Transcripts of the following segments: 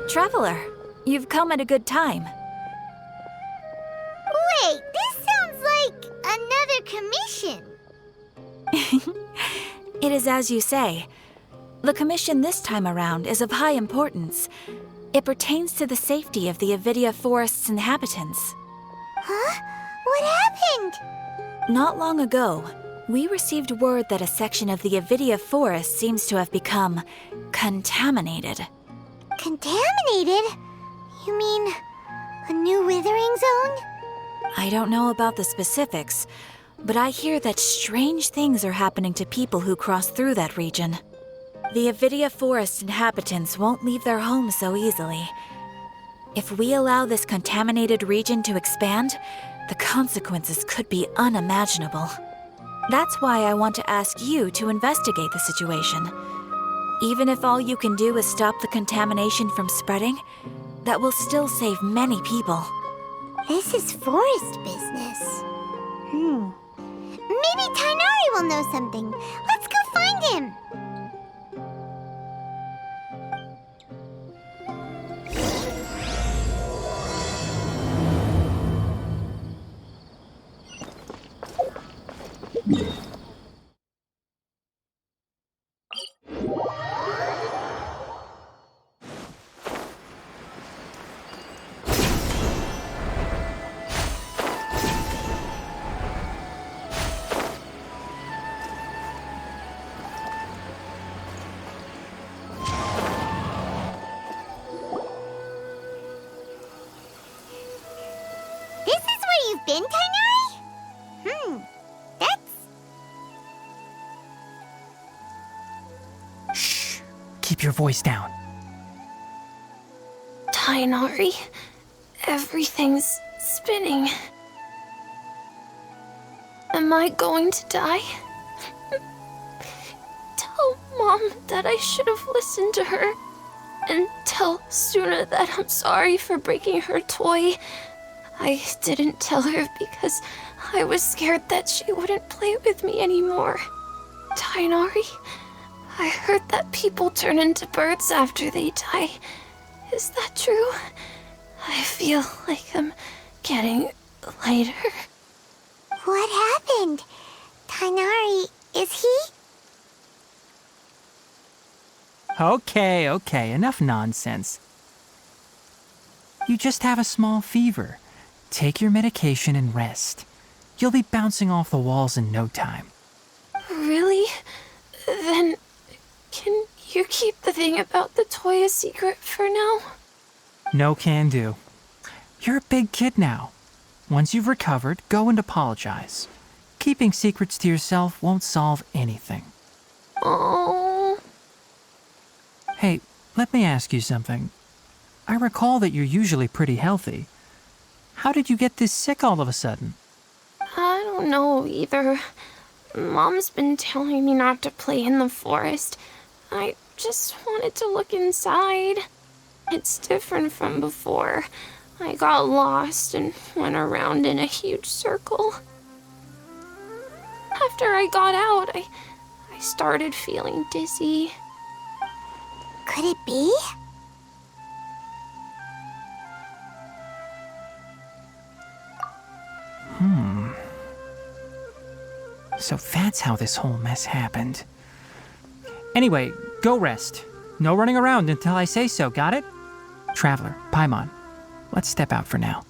Traveler, you've come at a good time. Wait, this sounds like another commission. It is as you say. The commission this time around is of high importance. It pertains to the safety of the Avidia Forest's inhabitants. Huh? What happened? Not long ago, we received word that a section of the Avidia Forest seems to have become contaminated. Contaminated? You mean a new withering zone? I don't know about the specifics, but I hear that strange things are happening to people who cross through that region. The Avidia Forest inhabitants won't leave their homes so easily. If we allow this contaminated region to expand, the consequences could be unimaginable. That's why I want to ask you to investigate the situation. Even if all you can do is stop the contamination from spreading, that will still save many people. This is forest business. Maybe Tainari will know something. Let's go find him. This is where you've been, Tainari? That's... Shh! Keep your voice down. Tainari, everything's spinning. Am I going to die? Tell Mom that I should have listened to her. And tell Suna that I'm sorry for breaking her toy. I didn't tell her because I was scared that she wouldn't play with me anymore. Tainari, I heard that people turn into birds after they die. Is that true? I feel like I'm getting lighter. What happened? Tainari, is he? Okay, enough nonsense. You just have a small fever. Take your medication and rest. You'll be bouncing off the walls in no time. Really? Then, can you keep the thing about the toy a secret for now? No can do. You're a big kid now. Once you've recovered, go and apologize. Keeping secrets to yourself won't solve anything. Oh. Hey, let me ask you something. I recall that you're usually pretty healthy. How did you get this sick all of a sudden? I don't know either. Mom's been telling me not to play in the forest. I just wanted to look inside. It's different from before. I got lost and went around in a huge circle. After I got out, I started feeling dizzy. Could it be? So that's how this whole mess happened. Anyway, go rest. No running around until I say so, got it? Traveler, Paimon, let's step out for now.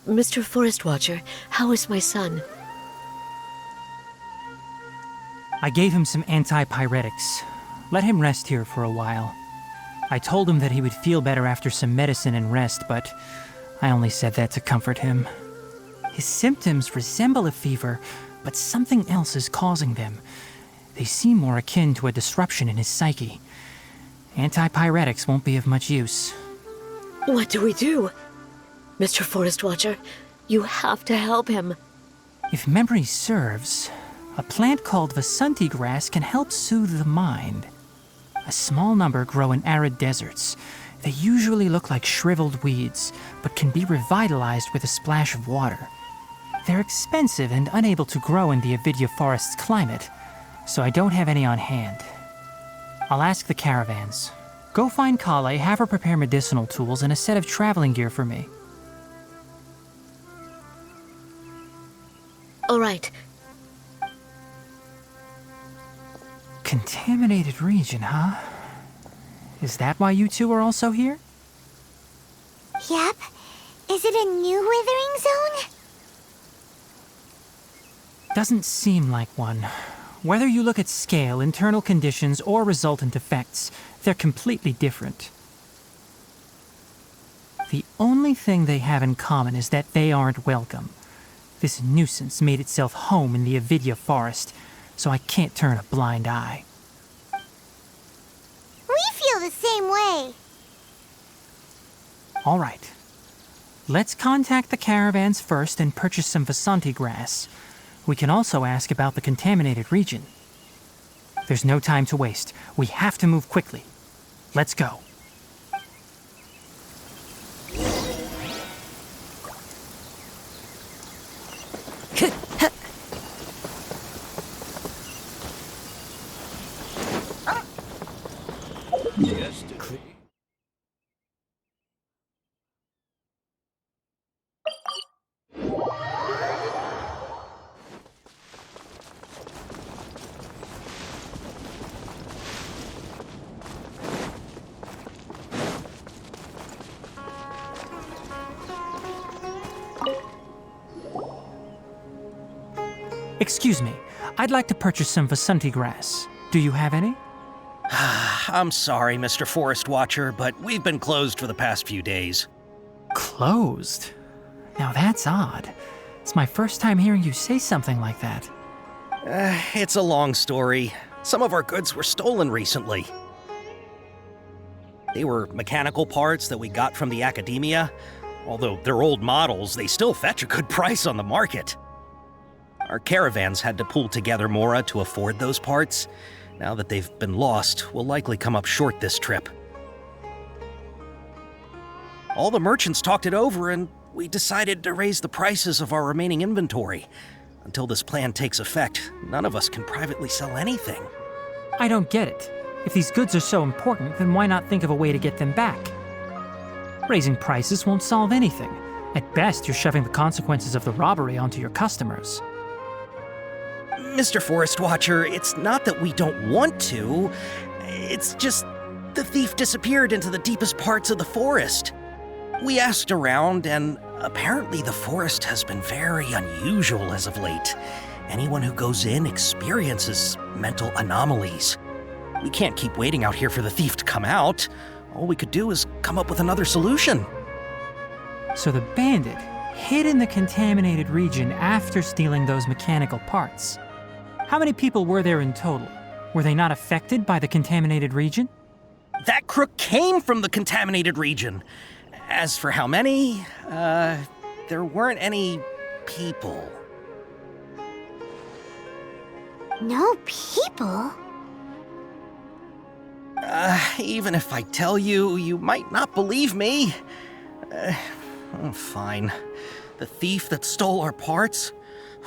Mr. Forest Watcher, how is my son? I gave him some antipyretics. Let him rest here for a while. I told him that he would feel better after some medicine and rest, but I only said that to comfort him. His symptoms resemble a fever, but something else is causing them. They seem more akin to a disruption in his psyche. Antipyretics won't be of much use. What do we do? Mr. Forest Watcher, you have to help him. If memory serves, a plant called Vasanti grass can help soothe the mind. A small number grow in arid deserts. They usually look like shriveled weeds, but can be revitalized with a splash of water. They're expensive and unable to grow in the Avidia Forest's climate, so I don't have any on hand. I'll ask the caravans. Go find Kale, have her prepare medicinal tools and a set of traveling gear for me. All right. Contaminated region, huh? Is that why you two are also here? Yep. Is it a new withering zone? Doesn't seem like one. Whether you look at scale, internal conditions, or resultant effects, they're completely different. The only thing they have in common is that they aren't welcome. This nuisance made itself home in the Avidya forest, so I can't turn a blind eye. We feel the same way. All right. Let's contact the caravans first and purchase some Vasanti grass. We can also ask about the contaminated region. There's no time to waste. We have to move quickly. Let's go. Excuse me, I'd like to purchase some Vasanti grass. Do you have any? I'm sorry, Mr. Forest Watcher, but we've been closed for the past few days. Closed? Now that's odd. It's my first time hearing you say something like that. It's a long story. Some of our goods were stolen recently. They were mechanical parts that we got from the academia. Although they're old models, they still fetch a good price on the market. Our caravans had to pool together more to afford those parts. Now that they've been lost, we'll likely come up short this trip. All the merchants talked it over, and we decided to raise the prices of our remaining inventory. Until this plan takes effect, none of us can privately sell anything. I don't get it. If these goods are so important, then why not think of a way to get them back? Raising prices won't solve anything. At best, you're shoving the consequences of the robbery onto your customers. Mr. Forest Watcher, it's not that we don't want to. It's just the thief disappeared into the deepest parts of the forest. We asked around, and apparently the forest has been very unusual as of late. Anyone who goes in experiences mental anomalies. We can't keep waiting out here for the thief to come out. All we could do is come up with another solution. So the bandit hid in the contaminated region after stealing those mechanical parts. How many people were there in total? Were they not affected by the contaminated region? That crook came from the contaminated region. As for how many, there weren't any people. No people? Even if I tell you, you might not believe me. Fine. The thief that stole our parts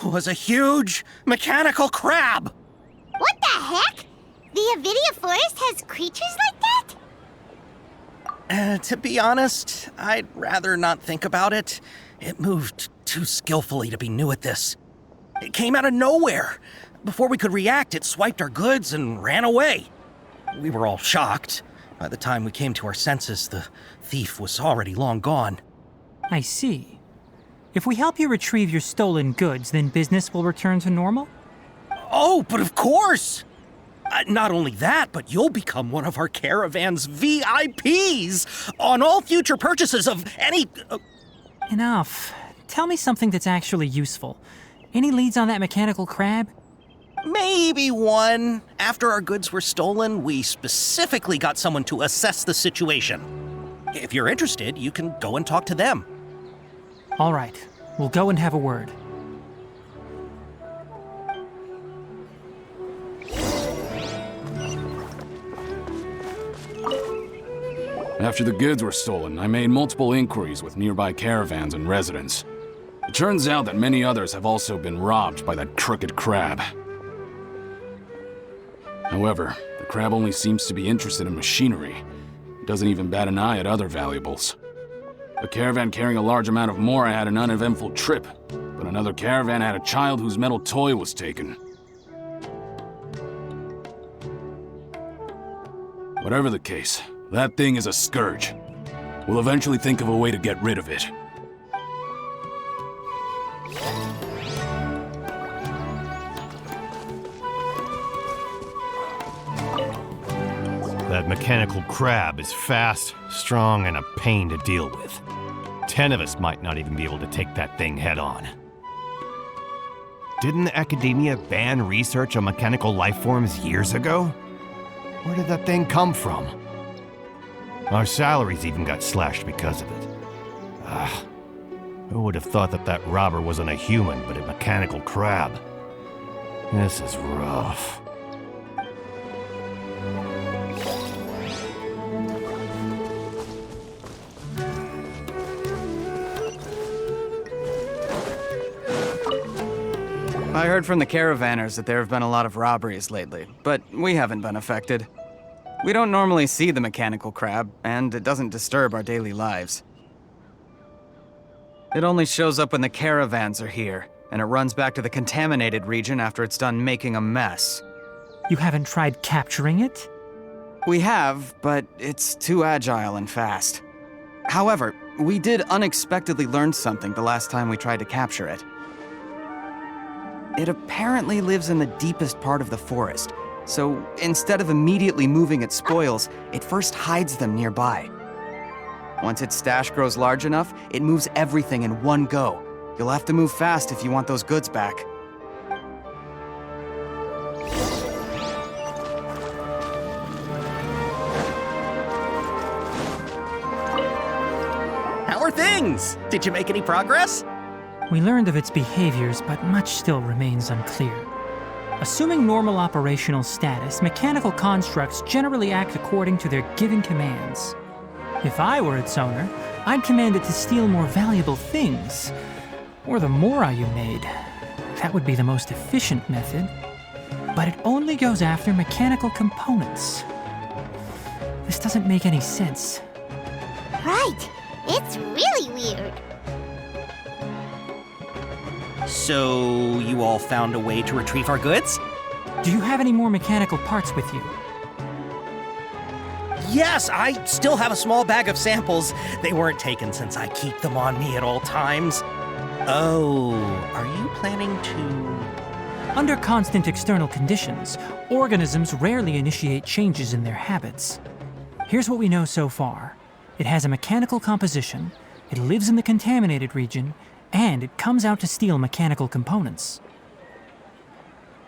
was a huge mechanical crab! What the heck? The Avidya forest has creatures like that? To be honest, I'd rather not think about it. It moved too skillfully to be new at this. It came out of nowhere. Before we could react, it swiped our goods and ran away. We were all shocked. By the time we came to our senses, the thief was already long gone. I see. If we help you retrieve your stolen goods, then business will return to normal? Oh, but of course! Not only that, but you'll become one of our caravan's VIPs on all future purchases of any... Enough. Tell me something that's actually useful. Any leads on that mechanical crab? Maybe one. After our goods were stolen, we specifically got someone to assess the situation. If you're interested, you can go and talk to them. All right. We'll go and have a word. After the goods were stolen, I made multiple inquiries with nearby caravans and residents. It turns out that many others have also been robbed by that crooked crab. However, the crab only seems to be interested in machinery. It doesn't even bat an eye at other valuables. A caravan carrying a large amount of Mora had an uneventful trip, but another caravan had a child whose metal toy was taken. Whatever the case, that thing is a scourge. We'll eventually think of a way to get rid of it. That mechanical crab is fast, strong, and a pain to deal with. 10 of us might not even be able to take that thing head on. Didn't the academia ban research on mechanical life forms years ago? Where did that thing come from? Our salaries even got slashed because of it. Who would have thought that that robber wasn't a human, but a mechanical crab? This is rough. I heard from the caravanners that there have been a lot of robberies lately, but we haven't been affected. We don't normally see the mechanical crab, and it doesn't disturb our daily lives. It only shows up when the caravans are here, and it runs back to the contaminated region after it's done making a mess. You haven't tried capturing it? We have, but it's too agile and fast. However, we did unexpectedly learn something the last time we tried to capture it. It apparently lives in the deepest part of the forest, so instead of immediately moving its spoils, it first hides them nearby. Once its stash grows large enough, it moves everything in one go. You'll have to move fast if you want those goods back. How are things? Did you make any progress? We learned of its behaviors, but much still remains unclear. Assuming normal operational status, mechanical constructs generally act according to their given commands. If I were its owner, I'd command it to steal more valuable things, or the Mora you made. That would be the most efficient method. But it only goes after mechanical components. This doesn't make any sense. Right. It's really weird. So, you all found a way to retrieve our goods? Do you have any more mechanical parts with you? Yes, I still have a small bag of samples. They weren't taken since I keep them on me at all times. Oh, are you planning to... Under constant external conditions, organisms rarely initiate changes in their habits. Here's what we know so far. It has a mechanical composition, it lives in the contaminated region, and it comes out to steal mechanical components.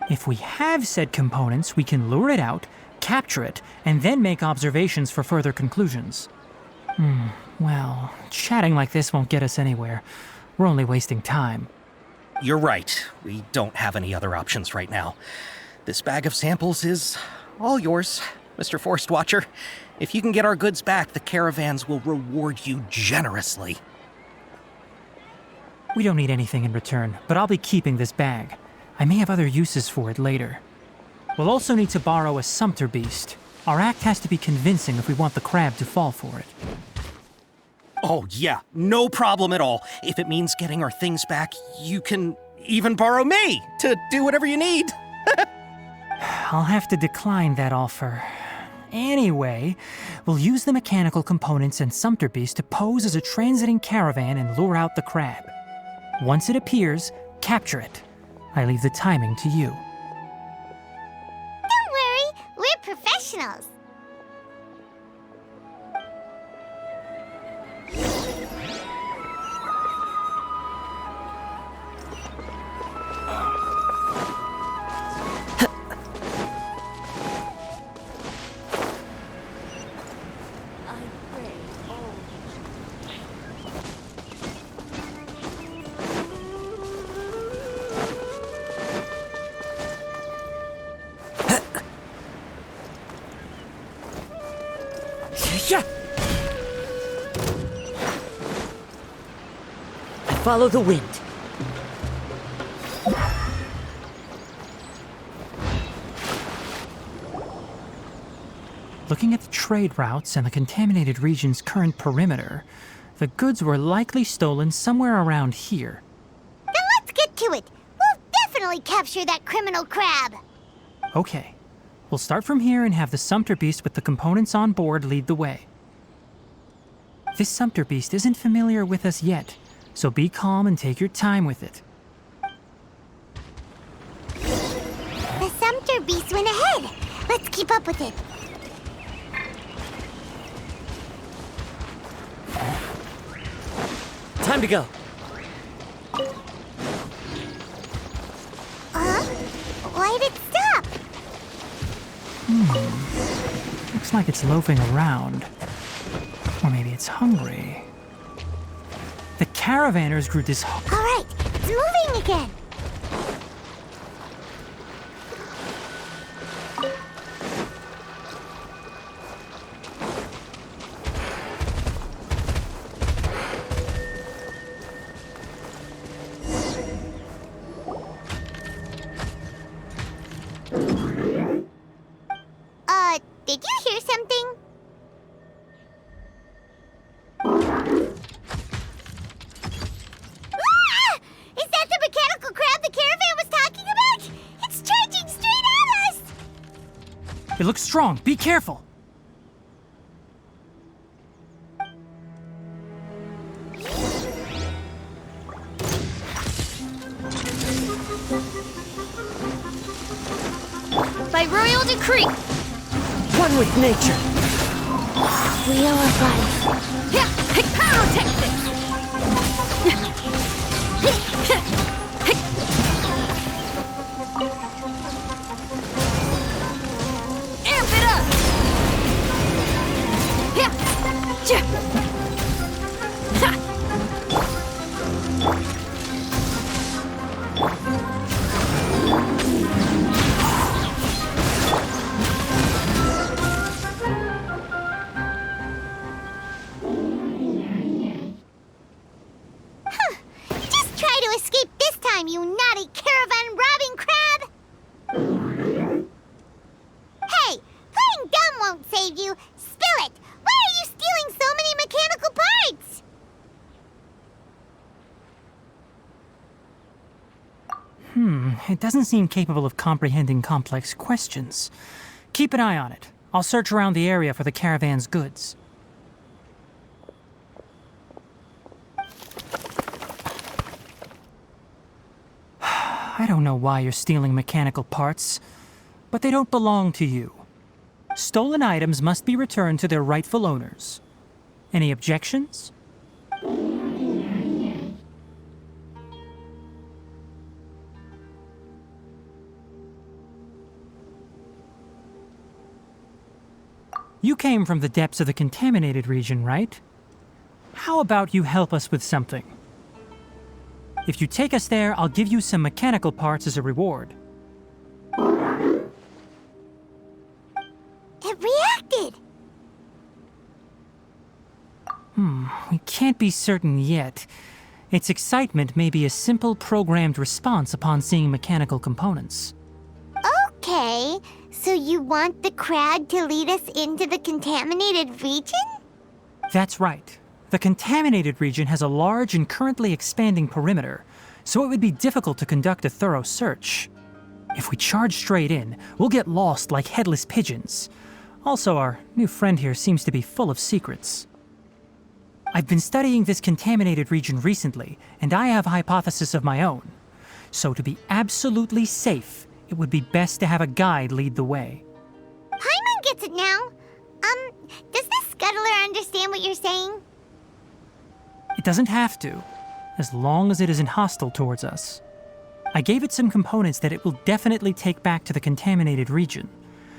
If we have said components, we can lure it out, capture it, and then make observations for further conclusions. Well, chatting like this won't get us anywhere. We're only wasting time. You're right. We don't have any other options right now. This bag of samples is all yours, Mr. Forest Watcher. If you can get our goods back, the caravans will reward you generously. We don't need anything in return, but I'll be keeping this bag. I may have other uses for it later. We'll also need to borrow a sumpter beast. Our act has to be convincing if we want the crab to fall for it. Oh yeah, no problem at all. If it means getting our things back, you can even borrow me to do whatever you need. I'll have to decline that offer. Anyway, we'll use the mechanical components and sumpter beast to pose as a transiting caravan and lure out the crab. Once it appears, capture it. I leave the timing to you. Don't worry, we're professionals. Follow the wind. Looking at the trade routes and the contaminated region's current perimeter, the goods were likely stolen somewhere around here. Then let's get to it. We'll definitely capture that criminal crab. Okay. We'll start from here and have the Sumpter Beast with the components on board lead the way. This Sumpter Beast isn't familiar with us yet, so be calm and take your time with it. The Sumpter Beast went ahead. Let's keep up with it. Time to go. Why'd it stop? Looks like it's loafing around. Or maybe it's hungry. The caravanners grew this... All right, it's moving again. Did you hear something? Ah! Is that the mechanical crab the caravan was talking about? It's charging straight at us! It looks strong. Be careful. By royal decree, One with nature. We owe our life. yeah, take this. Amp it up. Just try to escape this time, you naughty caravan robbing crab! Hey, playing dumb won't save you. Spill it! Why are you stealing so many mechanical parts? It doesn't seem capable of comprehending complex questions. Keep an eye on it. I'll search around the area for the caravan's goods. I don't know why you're stealing mechanical parts, but they don't belong to you. Stolen items must be returned to their rightful owners. Any objections? You came from the depths of the contaminated region, right? How about you help us with something? If you take us there, I'll give you some mechanical parts as a reward. It reacted! We can't be certain yet. Its excitement may be a simple programmed response upon seeing mechanical components. Okay, so you want the crab to lead us into the contaminated region? That's right. The contaminated region has a large and currently expanding perimeter, so it would be difficult to conduct a thorough search. If we charge straight in, we'll get lost like headless pigeons. Also, our new friend here seems to be full of secrets. I've been studying this contaminated region recently, and I have a hypothesis of my own. So to be absolutely safe, it would be best to have a guide lead the way. Paimon gets it now. Does this scuttler understand what you're saying? It doesn't have to, as long as it isn't hostile towards us. I gave it some components that it will definitely take back to the contaminated region.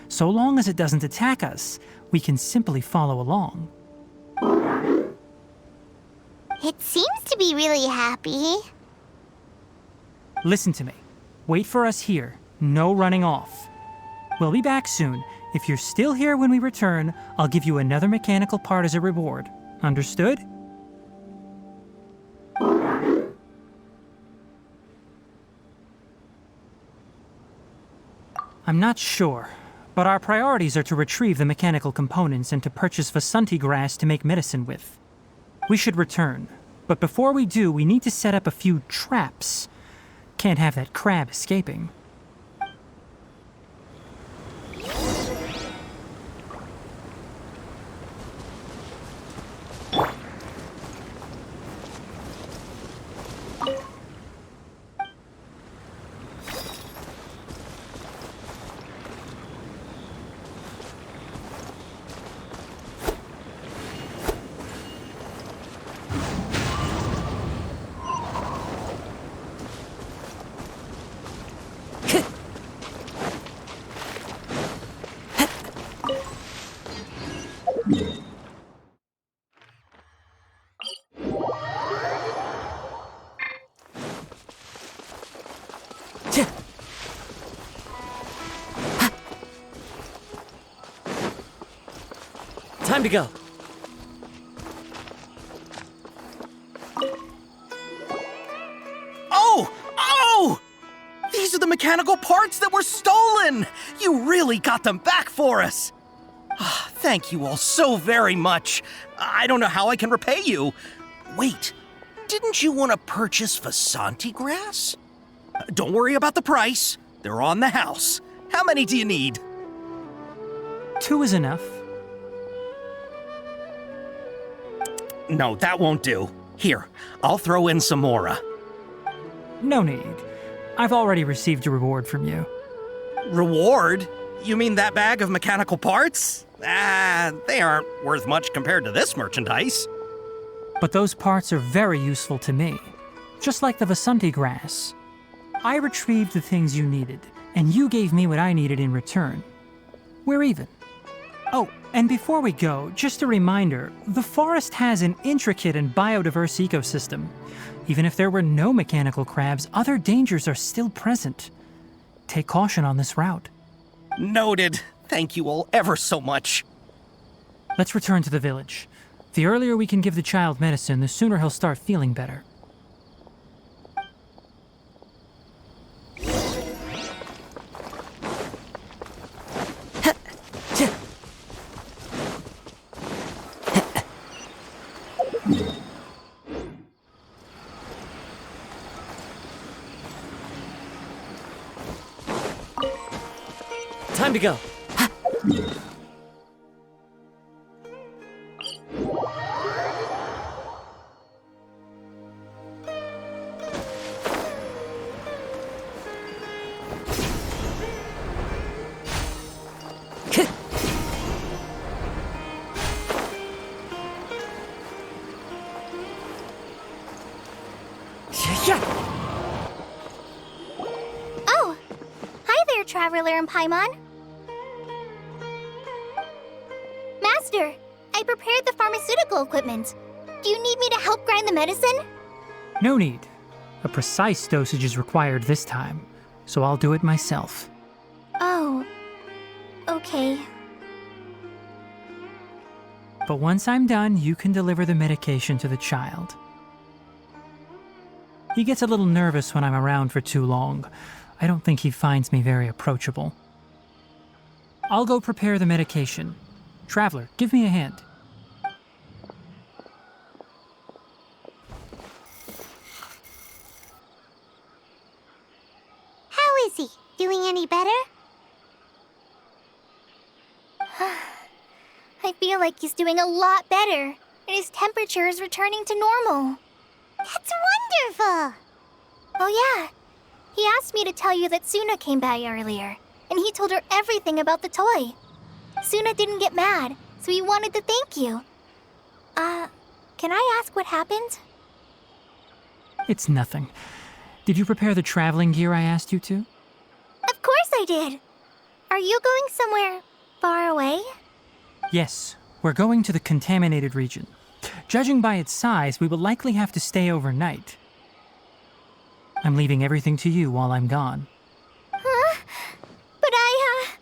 So long as it doesn't attack us, we can simply follow along. It seems to be really happy. Listen to me. Wait for us here. No running off. We'll be back soon. If you're still here when we return, I'll give you another mechanical part as a reward. Understood? I'm not sure, But our priorities are to retrieve the mechanical components and to purchase Vasanti grass to make medicine with. We should return, but before we do, we need to set up a few traps. Can't have that crab escaping. Time to go. Oh! These are the mechanical parts that were stolen! You really got them back for us! Thank you all so very much. I don't know how I can repay you. Wait, didn't you want to purchase Vasanti grass? Don't worry about the price. They're on the house. How many do you need? 2 is enough. No, that won't do. Here, I'll throw in some more. No need. I've already received a reward from you. Reward? You mean that bag of mechanical parts? They aren't worth much compared to this merchandise. But those parts are very useful to me. Just like the Vasanti grass. I retrieved the things you needed, and you gave me what I needed in return. We're even. Oh, and before we go, just a reminder, the forest has an intricate and biodiverse ecosystem. Even if there were no mechanical crabs, other dangers are still present. Take caution on this route. Noted. Thank you all ever so much. Let's return to the village. The earlier we can give the child medicine, the sooner he'll start feeling better. Time to go. Oh! Hi there, Traveler and Paimon. Master, I prepared the pharmaceutical equipment. Do you need me to help grind the medicine? No need. A precise dosage is required this time, so I'll do it myself. Oh. Okay. But once I'm done, you can deliver the medication to the child. He gets a little nervous when I'm around for too long. I don't think he finds me very approachable. I'll go prepare the medication. Traveler, give me a hand. How is he? Doing any better? I feel like he's doing a lot better, and his temperature is returning to normal. That's wonderful! Oh yeah, he asked me to tell you that Suna came by earlier, and he told her everything about the toy. Suna didn't get mad, so he wanted to thank you. Can I ask what happened? It's nothing. Did you prepare the traveling gear I asked you to? Of course I did! Are you going somewhere far away? Yes, we're going to the contaminated region. Judging by its size, we will likely have to stay overnight. I'm leaving everything to you while I'm gone. Huh? But I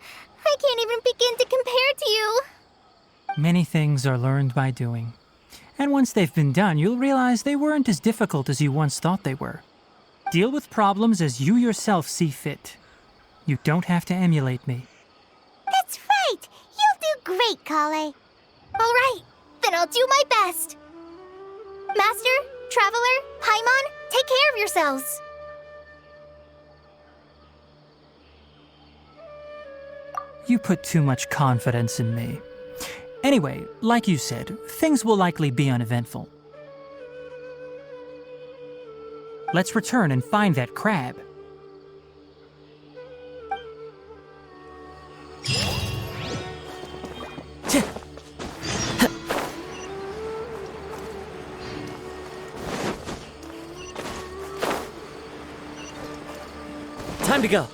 can't even begin to compare to you. Many things are learned by doing. And once they've been done, you'll realize they weren't as difficult as you once thought they were. Deal with problems as you yourself see fit. You don't have to emulate me. That's great, Kale. All right, then I'll do my best. Master, Traveler, Paimon, take care of yourselves. You put too much confidence in me. Anyway, like you said, things will likely be uneventful. Let's return and find that crab. Time to go.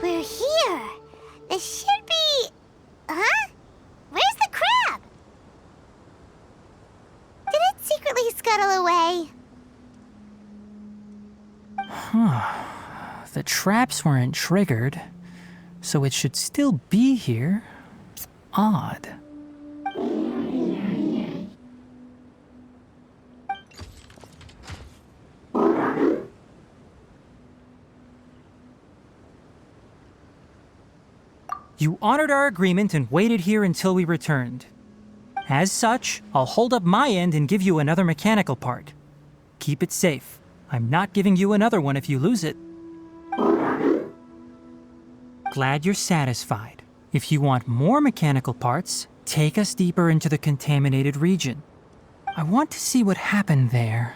We're here. This should be... Huh? Where's the crab? Did it secretly scuttle away? The traps weren't triggered, so it should still be here. Odd. You honored our agreement and waited here until we returned. As such, I'll hold up my end and give you another mechanical part. Keep it safe. I'm not giving you another one if you lose it. Glad you're satisfied. If you want more mechanical parts, take us deeper into the contaminated region. I want to see what happened there.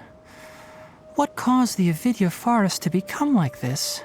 What caused the Avidya forest to become like this?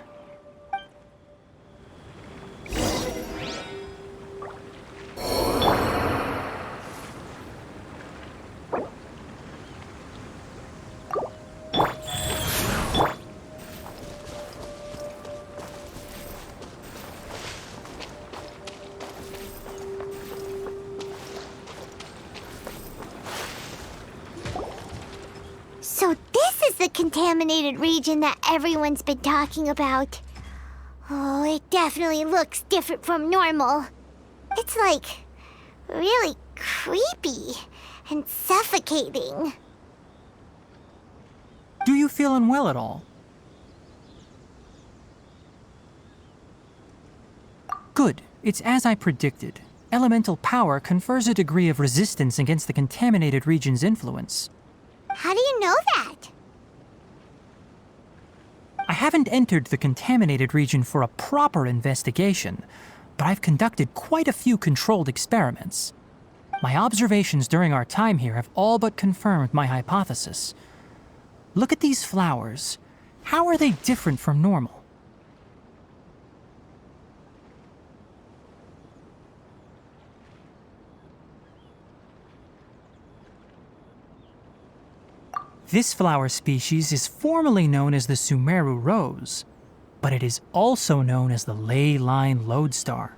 So this is the contaminated region that everyone's been talking about. Oh, it definitely looks different from normal. It's like really creepy and suffocating. Do you feel unwell at all? Good. It's as I predicted. Elemental power confers a degree of resistance against the contaminated region's influence. How do you know that? I haven't entered the contaminated region for a proper investigation, but I've conducted quite a few controlled experiments. My observations during our time here have all but confirmed my hypothesis. Look at these flowers. How are they different from normal? This flower species is formally known as the Sumeru rose, but it is also known as the ley line lodestar.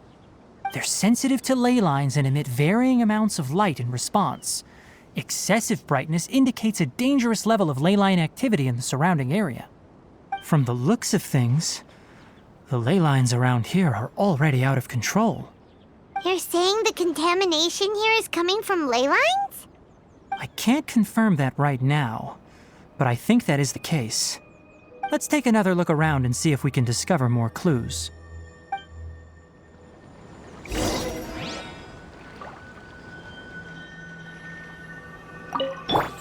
They're sensitive to ley lines and emit varying amounts of light in response. Excessive brightness indicates a dangerous level of ley line activity in the surrounding area. From the looks of things, the ley lines around here are already out of control. You're saying the contamination here is coming from ley lines? I can't confirm that right now, but I think that is the case. Let's take another look around and see if we can discover more clues.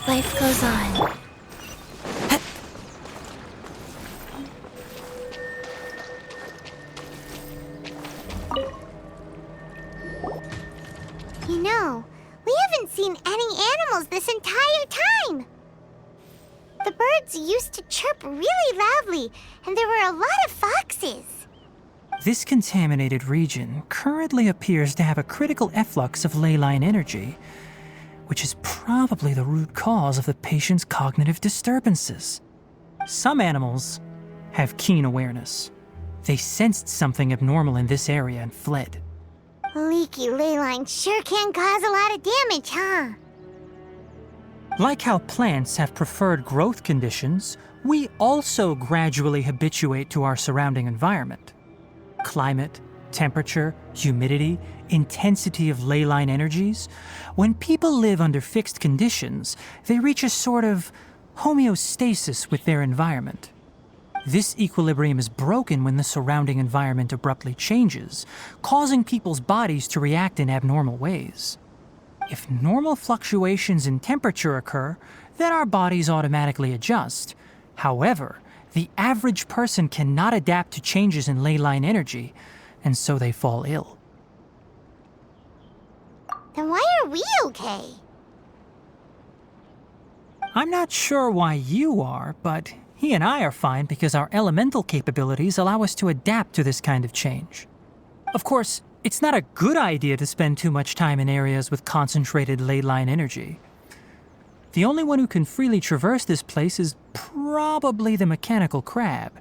Life goes on. You know, we haven't seen any animals this entire time. The birds used to chirp really loudly, and there were a lot of foxes. This contaminated region currently appears to have a critical efflux of ley line energy, which is probably the root cause of the patient's cognitive disturbances. Some animals have keen awareness. They sensed something abnormal in this area and fled. Leaky ley lines sure can cause a lot of damage, huh? Like how plants have preferred growth conditions, we also gradually habituate to our surrounding environment. Climate, temperature, humidity, intensity of ley line energies. When people live under fixed conditions, they reach a sort of homeostasis with their environment. This equilibrium is broken when the surrounding environment abruptly changes, causing people's bodies to react in abnormal ways. If normal fluctuations in temperature occur, then our bodies automatically adjust. However, the average person cannot adapt to changes in ley line energy, and so they fall ill. Then why are we okay? I'm not sure why you are, but he and I are fine because our elemental capabilities allow us to adapt to this kind of change. Of course, it's not a good idea to spend too much time in areas with concentrated ley line energy. The only one who can freely traverse this place is probably the mechanical crab.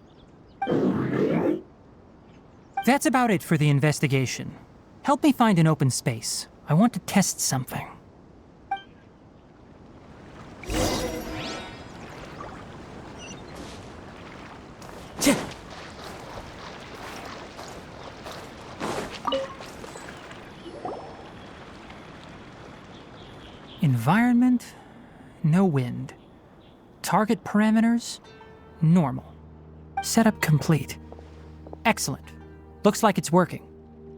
That's about it for the investigation. Help me find an open space. I want to test something. Environment, no wind. Target parameters, normal. Setup complete. Excellent. Looks like it's working.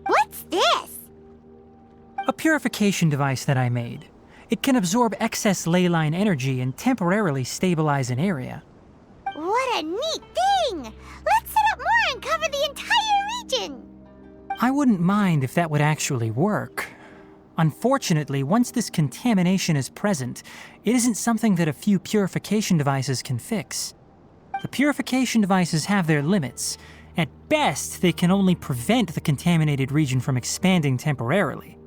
What's this? A purification device that I made. It can absorb excess ley line energy and temporarily stabilize an area. What a neat thing! Let's set up more and cover the entire region! I wouldn't mind if that would actually work. Unfortunately, once this contamination is present, it isn't something that a few purification devices can fix. The purification devices have their limits. At best, they can only prevent the contaminated region from expanding temporarily.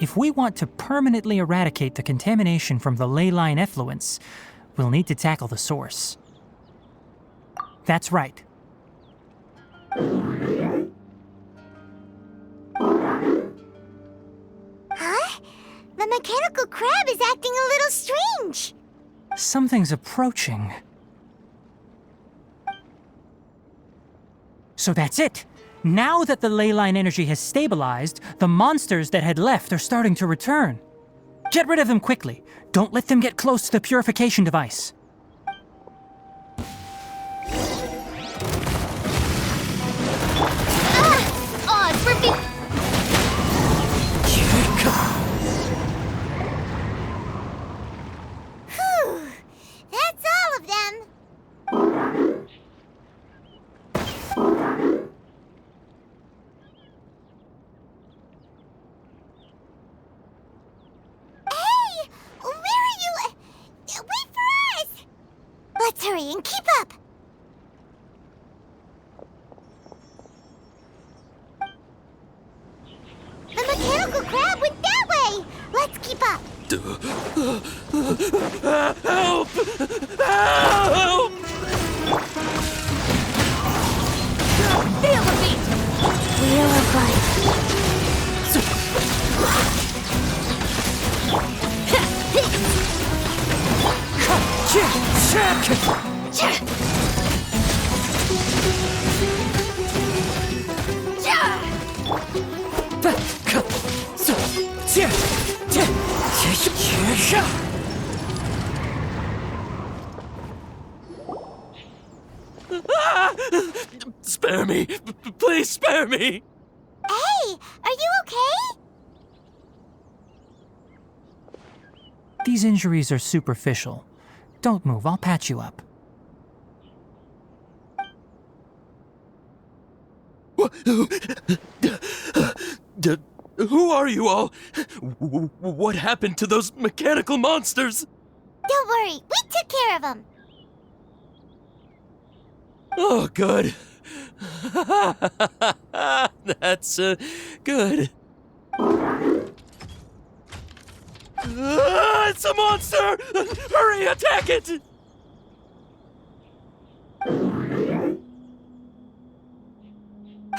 If we want to permanently eradicate the contamination from the ley line effluents, we'll need to tackle the source. That's right. Huh? The mechanical crab is acting a little strange. Something's approaching. So that's it. Now that the ley line energy has stabilized, the monsters that had left are starting to return. Get rid of them quickly. Don't let them get close to the purification device. Phew! That's all of them. Hey! Where are you? Wait for us! Let's hurry and keep up. The mechanical crab went that way! Let's keep up! Help! Help! Feel the beat! Wheel of life. Spare me! Please spare me! Hey, are you okay? These injuries are superficial. Don't move, I'll patch you up. Who are you all? What happened to those mechanical monsters? Don't worry, we took care of them. Oh, good. That's good. It's a monster! Hurry, attack it! How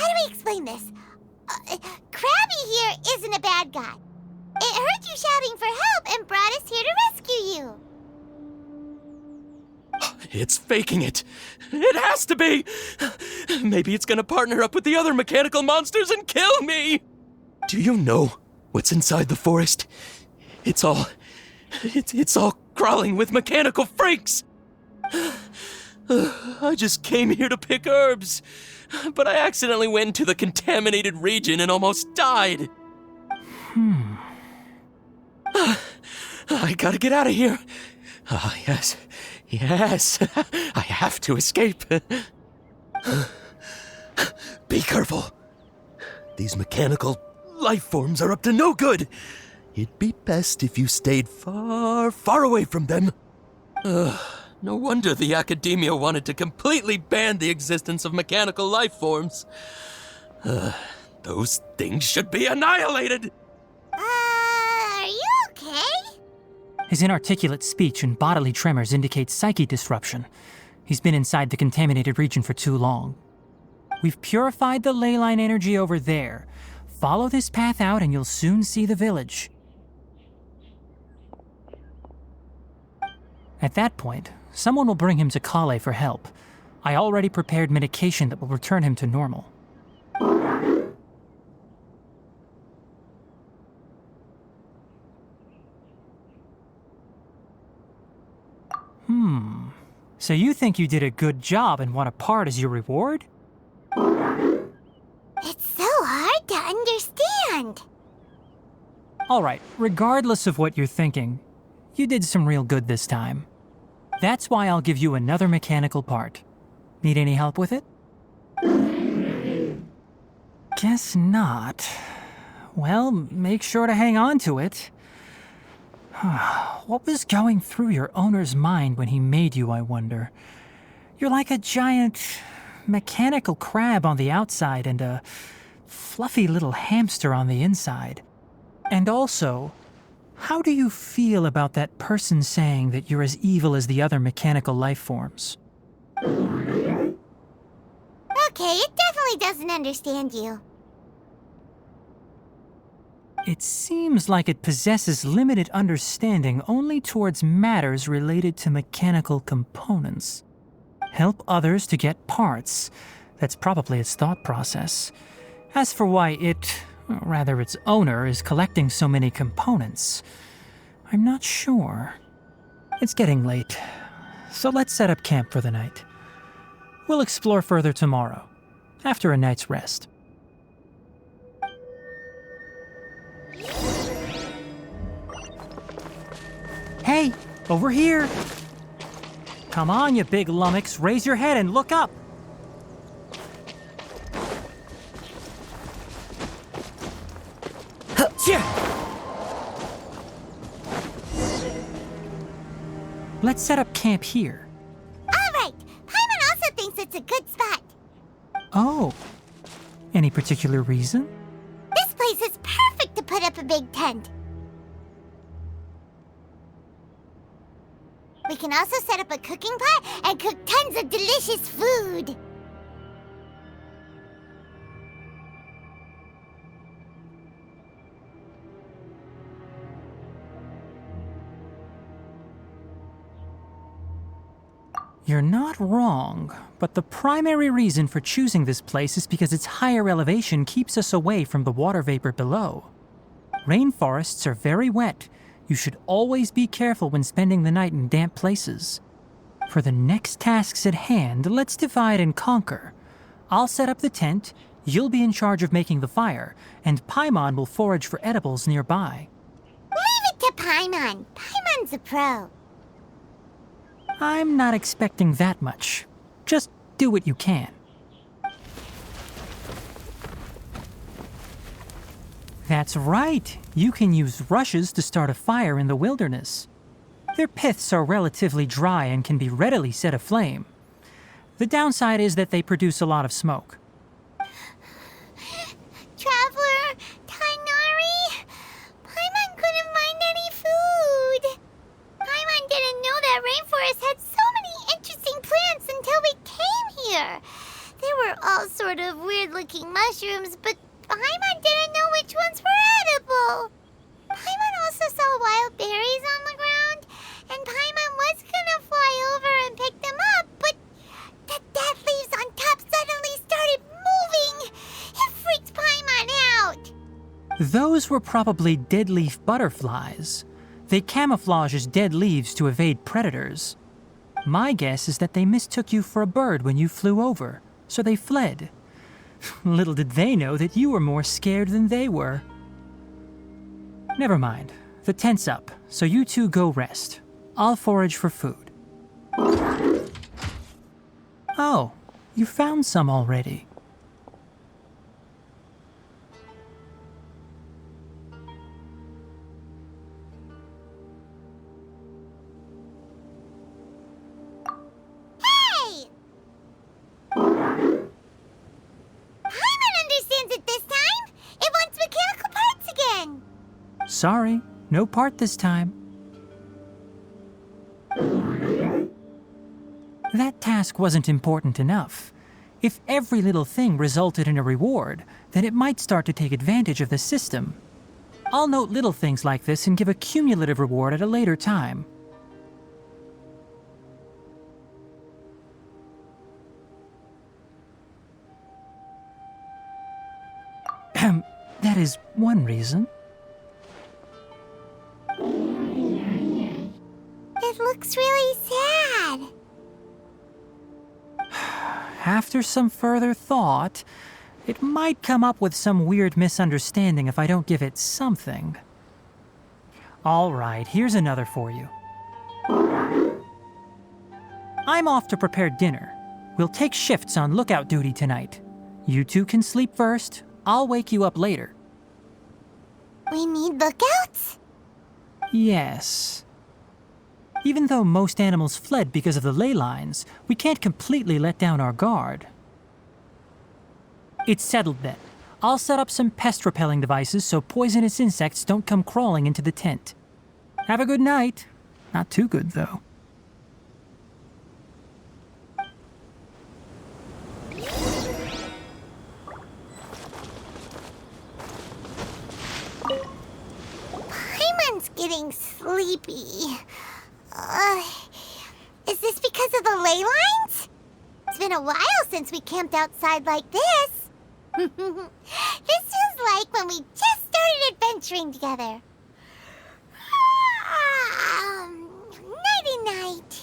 do we explain this? Krabby here isn't a bad guy. It heard you shouting for help and brought us here to rescue you. It's faking it. It has to be! Maybe it's gonna partner up with the other mechanical monsters and kill me! Do you know what's inside the forest? It's all crawling with mechanical freaks! I just came here to pick herbs, but I accidentally went into the contaminated region and almost died. I gotta get out of here. Ah, yes. Yes, I have to escape. Be careful. These mechanical life forms are up to no good. It'd be best if you stayed far, far away from them. No wonder the academia wanted to completely ban the existence of mechanical life forms. Those things should be annihilated. Are you okay? His inarticulate speech and bodily tremors indicate psyche disruption. He's been inside the contaminated region for too long. We've purified the ley line energy over there. Follow this path out and you'll soon see the village. At that point, someone will bring him to Kale for help. I already prepared medication that will return him to normal. So you think you did a good job and want a part as your reward? It's so hard to understand. Alright, regardless of what you're thinking, you did some real good this time. That's why I'll give you another mechanical part. Need any help with it? Guess not. Well, make sure to hang on to it. What was going through your owner's mind when he made you, I wonder? You're like a giant mechanical crab on the outside and a fluffy little hamster on the inside. And also, how do you feel about that person saying that you're as evil as the other mechanical life forms? Okay, it definitely doesn't understand you. It seems like it possesses limited understanding only towards matters related to mechanical components. Help others to get parts. That's probably its thought process. As for why it, or rather its owner, is collecting so many components, I'm not sure. It's getting late, so let's set up camp for the night. We'll explore further tomorrow, after a night's rest. Hey, over here! Come on, you big lummox, raise your head and look up! Let's set up camp here. Alright, Paimon also thinks it's a good spot. Oh, any particular reason? This place is perfect to put up a big tent. We can also set up a cooking pot and cook tons of delicious food. You're not wrong, but the primary reason for choosing this place is because its higher elevation keeps us away from the water vapor below. Rainforests are very wet. You should always be careful when spending the night in damp places. For the next tasks at hand, let's divide and conquer. I'll set up the tent, you'll be in charge of making the fire, and Paimon will forage for edibles nearby. Leave it to Paimon. Paimon's a pro. I'm not expecting that much. Just do what you can. That's right. You can use rushes to start a fire in the wilderness. Their piths are relatively dry and can be readily set aflame. The downside is that they produce a lot of smoke. Traveler, Tainari, Paimon couldn't find any food. They were all sort of weird-looking mushrooms, but Paimon didn't know which ones were edible. Paimon also saw wild berries on the ground, and Paimon was gonna fly over and pick them up, but the dead leaves on top suddenly started moving. It freaked Paimon out. Those were probably dead leaf butterflies. They camouflage as dead leaves to evade predators. My guess is that they mistook you for a bird when you flew over, so they fled. Little did they know that you were more scared than they were. Never mind. The tent's up, so you two go rest. I'll forage for food. Oh, you found some already. Hey! Paimon understands it this time. It wants mechanical parts again. Sorry, no part this time. That task wasn't important enough. If every little thing resulted in a reward, then it might start to take advantage of the system. I'll note little things like this and give a cumulative reward at a later time. That is one reason. It looks really sad. After some further thought, it might come up with some weird misunderstanding if I don't give it something. All right, here's another for you. I'm off to prepare dinner. We'll take shifts on lookout duty tonight. You two can sleep first. I'll wake you up later. We need lookouts? Yes. Even though most animals fled because of the ley lines, we can't completely let down our guard. It's settled then. I'll set up some pest-repelling devices so poisonous insects don't come crawling into the tent. Have a good night. Not too good, though. Paimon's getting sleepy. Is this because of the ley lines? It's been a while since we camped outside like this. This feels like when we just started adventuring together. Nighty-night.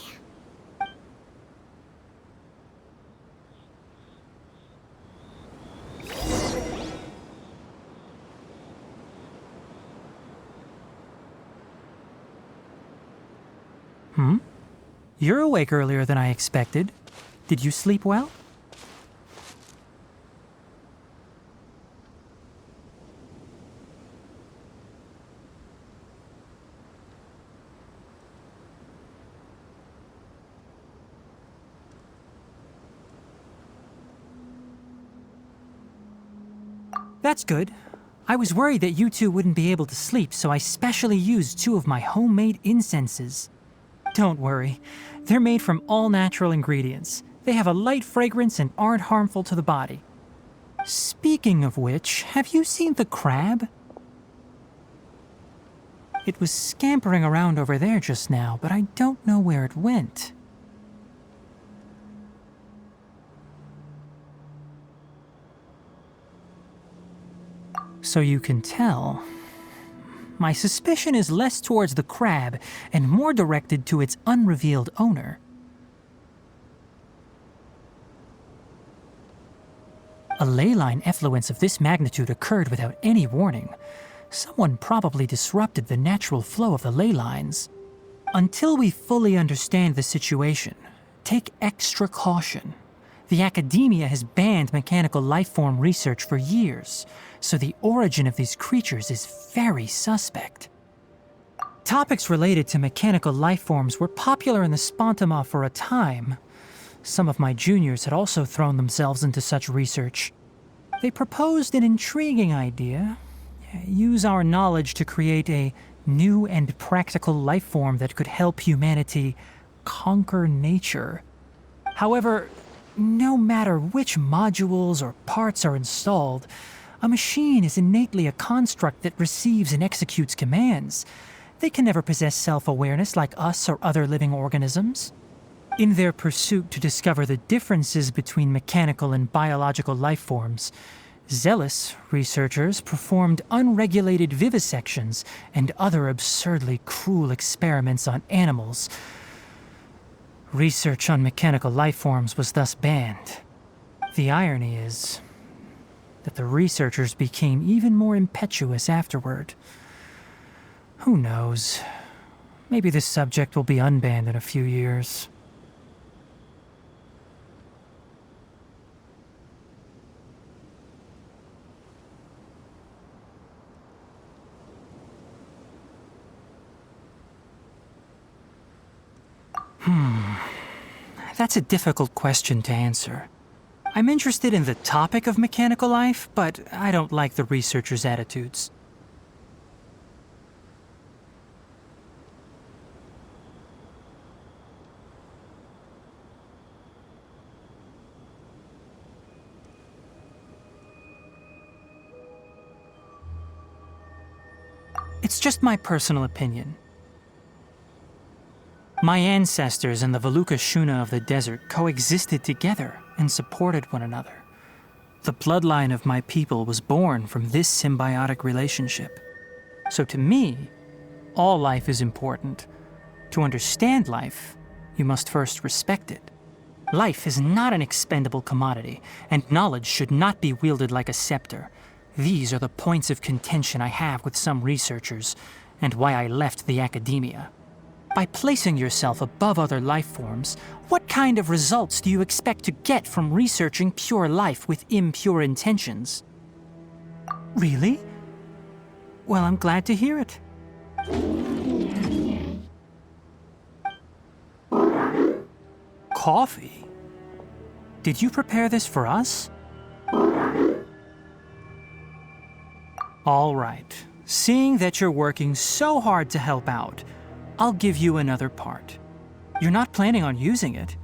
You're awake earlier than I expected. Did you sleep well? That's good. I was worried that you two wouldn't be able to sleep, so I specially used 2 of my homemade incenses. Don't worry. They're made from all natural ingredients. They have a light fragrance and aren't harmful to the body. Speaking of which, have you seen the crab? It was scampering around over there just now, but I don't know where it went. So you can tell. My suspicion is less towards the crab and more directed to its unrevealed owner. A ley line effluence of this magnitude occurred without any warning. Someone probably disrupted the natural flow of the ley lines. Until we fully understand the situation, take extra caution. The academia has banned mechanical lifeform research for years, so the origin of these creatures is very suspect. Topics related to mechanical lifeforms were popular in the Spontama for a time. Some of my juniors had also thrown themselves into such research. They proposed an intriguing idea. Use our knowledge to create a new and practical lifeform that could help humanity conquer nature. However, no matter which modules or parts are installed, a machine is innately a construct that receives and executes commands. They can never possess self-awareness like us or other living organisms. In their pursuit to discover the differences between mechanical and biological life forms, zealous researchers performed unregulated vivisections and other absurdly cruel experiments on animals. Research on mechanical life forms was thus banned. The irony is that the researchers became even more impetuous afterward. Who knows? Maybe this subject will be unbanned in a few years. That's a difficult question to answer. I'm interested in the topic of mechanical life, but I don't like the researchers' attitudes. It's just my personal opinion. My ancestors and the Valuka Shuna of the desert coexisted together and supported one another. The bloodline of my people was born from this symbiotic relationship. So to me, all life is important. To understand life, you must first respect it. Life is not an expendable commodity, and knowledge should not be wielded like a scepter. These are the points of contention I have with some researchers, and why I left the academia. By placing yourself above other life forms, what kind of results do you expect to get from researching pure life with impure intentions? Really? Well, I'm glad to hear it. Coffee? Did you prepare this for us? All right. Seeing that you're working so hard to help out, I'll give you another part. You're not planning on using it.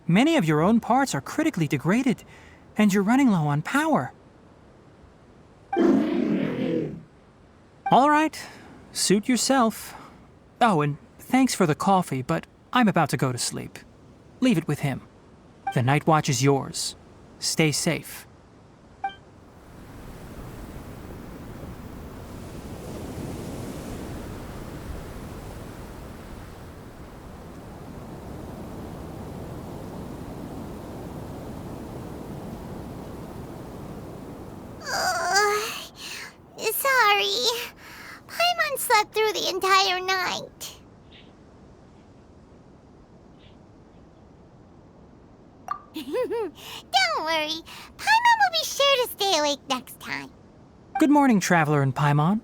Many of your own parts are critically degraded, and you're running low on power. All right, suit yourself. Oh, and thanks for the coffee, but I'm about to go to sleep. Leave it with him. The night watch is yours. Stay safe. Sorry. Paimon slept through the entire night. Don't worry. Paimon will be sure to stay awake next time. Good morning, Traveler and Paimon.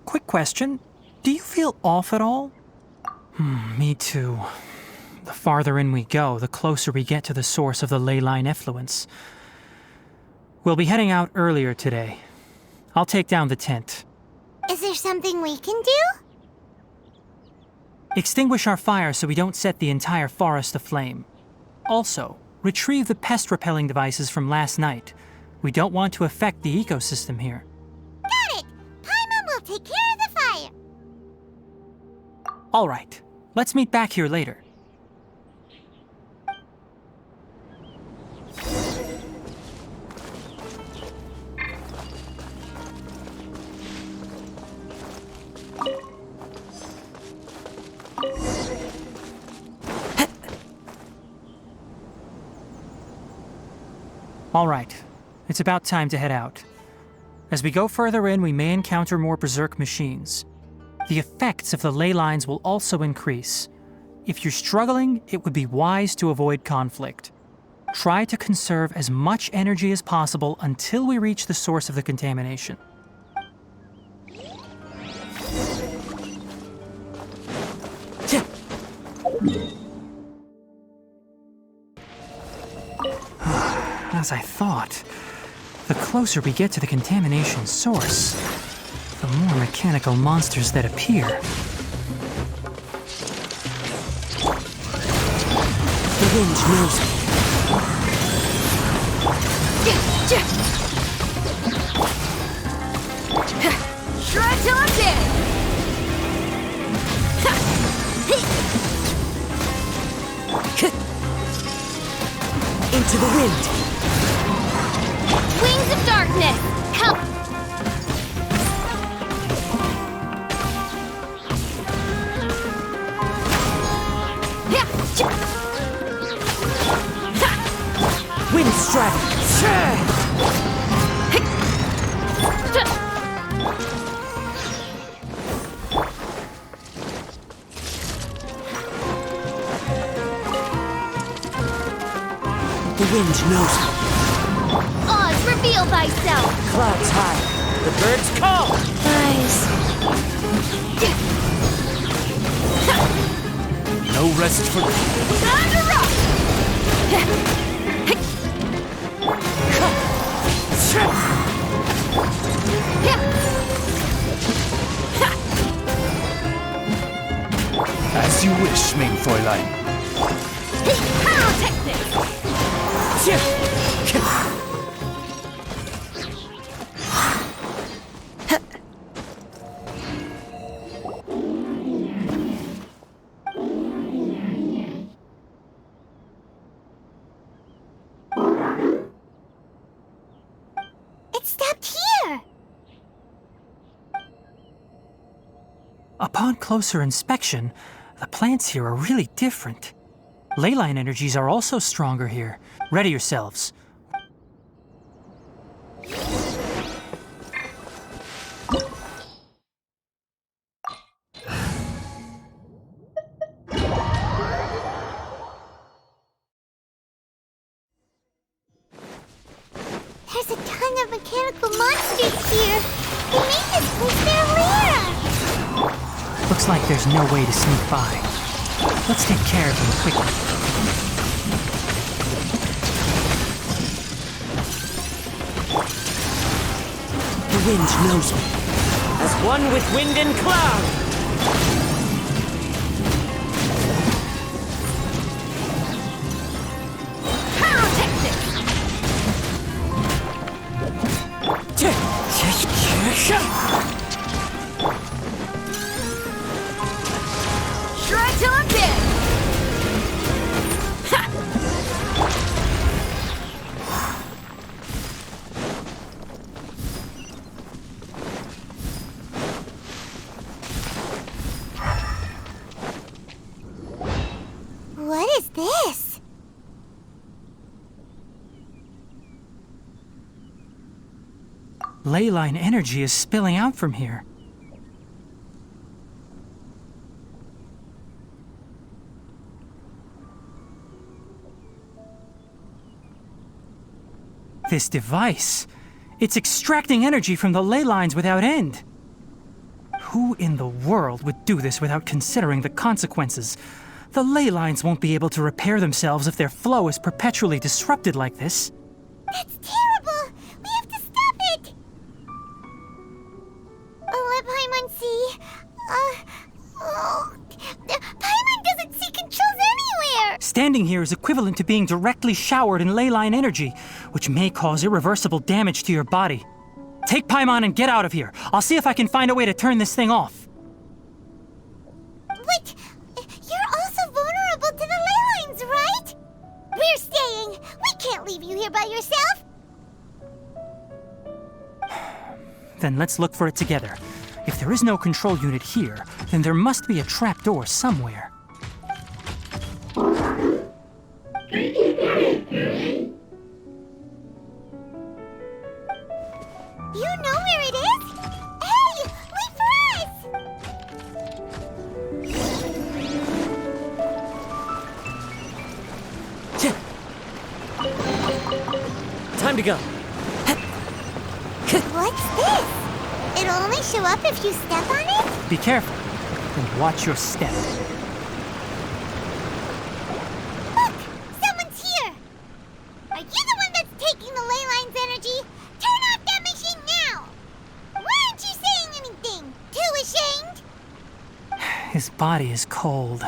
Quick question. Do you feel off at all? Me too. The farther in we go, the closer we get to the source of the ley line effluence. We'll be heading out earlier today. I'll take down the tent. Is there something we can do? Extinguish our fire so we don't set the entire forest aflame. Also, retrieve the pest-repelling devices from last night. We don't want to affect the ecosystem here. Got it! Paimon will take care of the fire. All right. Let's meet back here later. All right, it's about time to head out. As we go further in, we may encounter more berserk machines. The effects of the ley lines will also increase. If you're struggling, it would be wise to avoid conflict. Try to conserve as much energy as possible until we reach the source of the contamination. As I thought, the closer we get to the contamination source, the more mechanical monsters that appear. The wind knows me. Shred till I'm dead! Into the wind. Wings of darkness! Help! Wind strike. The wind knows me. Oz, reveal thyself! Clouds high. The birds call. Eyes. No rest for As you wish, mein Fräulein. It stopped here! Upon closer inspection, the plants here are really different. Leyline energies are also stronger here. Ready yourselves. There's a ton of mechanical monsters here! They made this place their lair! Looks like there's no way to sneak by. Let's take care of them quickly. The wind knows me. As one with wind and cloud. Shred till I'm dead! What is this? Leyline energy is spilling out from here. This device, it's extracting energy from the ley lines without end. Who in the world would do this without considering the consequences? The ley lines won't be able to repair themselves if their flow is perpetually disrupted like this. That's terrible! We have to stop it! Let Paimon see. Paimon doesn't see controls anywhere! Standing here is equivalent to being directly showered in leyline energy, which may cause irreversible damage to your body. Take Paimon and get out of here. I'll see if I can find a way to turn this thing off. But you're also vulnerable to the ley lines, right? We're staying! We can't leave you here by yourself! Then let's look for it together. If there is no control unit here, then there must be a trapdoor somewhere. You know where it is? Hey, wait for us! Time to go. What's this? It'll only show up if you step on it? Be careful, and watch your step. Look! Someone's here! Are you the one that's taking the ley line's energy? Turn off that machine now! Why aren't you saying anything? Too ashamed? His body is cold.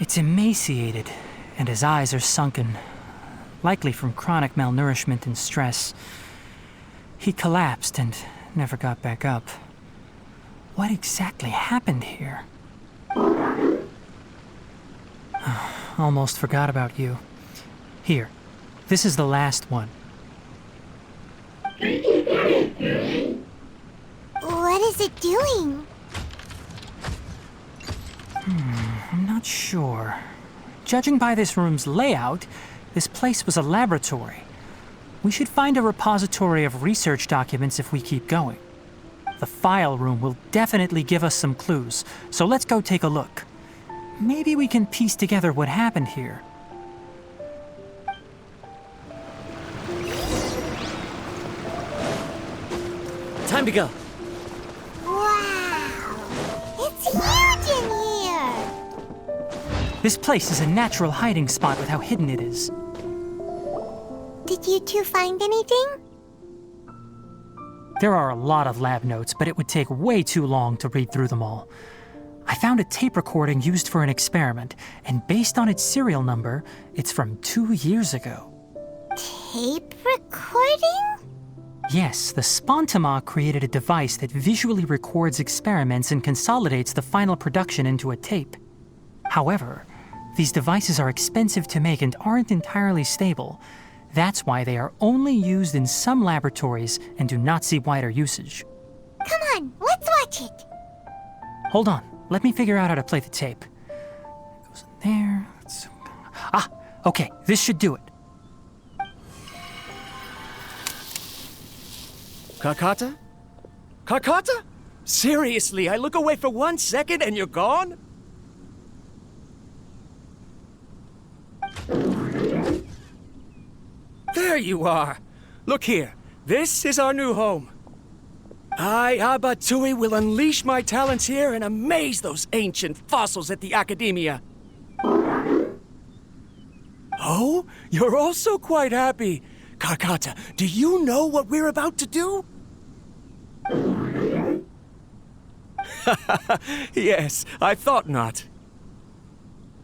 It's emaciated, and his eyes are sunken, likely from chronic malnourishment and stress. He collapsed and never got back up. What exactly happened here? Almost forgot about you. Here, this is the last one. What is it doing? I'm not sure. Judging by this room's layout, this place was a laboratory. We should find a repository of research documents if we keep going. The file room will definitely give us some clues, so let's go take a look. Maybe we can piece together what happened here. Time to go. Wow! It's huge in here! This place is a natural hiding spot with how hidden it is. Did you two find anything? There are a lot of lab notes, but it would take way too long to read through them all. I found a tape recording used for an experiment, and based on its serial number, it's from 2 years ago. Tape recording? Yes, the Spontama created a device that visually records experiments and consolidates the final production into a tape. However, these devices are expensive to make and aren't entirely stable. That's why they are only used in some laboratories and do not see wider usage. Come on, let's watch it. Hold on, let me figure out how to play the tape. It goes in there. Okay, this should do it. Kakata? Kakata? Seriously, I look away for 1 second and you're gone? There you are. Look here. This is our new home. I, Abatui, will unleash my talents here and amaze those ancient fossils at the Academia. Oh, you're also quite happy. Kakata, do you know what we're about to do? Yes, I thought not.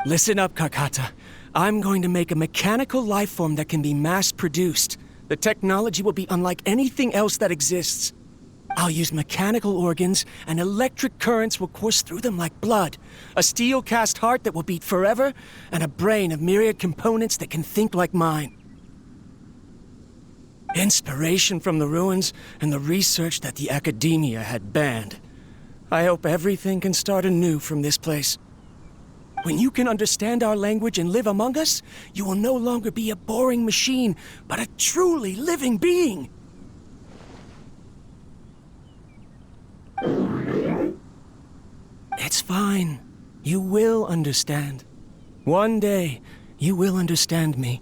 Listen up, Kakata. I'm going to make a mechanical life form that can be mass-produced. The technology will be unlike anything else that exists. I'll use mechanical organs, and electric currents will course through them like blood. A steel-cast heart that will beat forever, and a brain of myriad components that can think like mine. Inspiration from the ruins and the research that the Academia had banned. I hope everything can start anew from this place. When you can understand our language and live among us, you will no longer be a boring machine, but a truly living being. It's fine. You will understand. One day, you will understand me.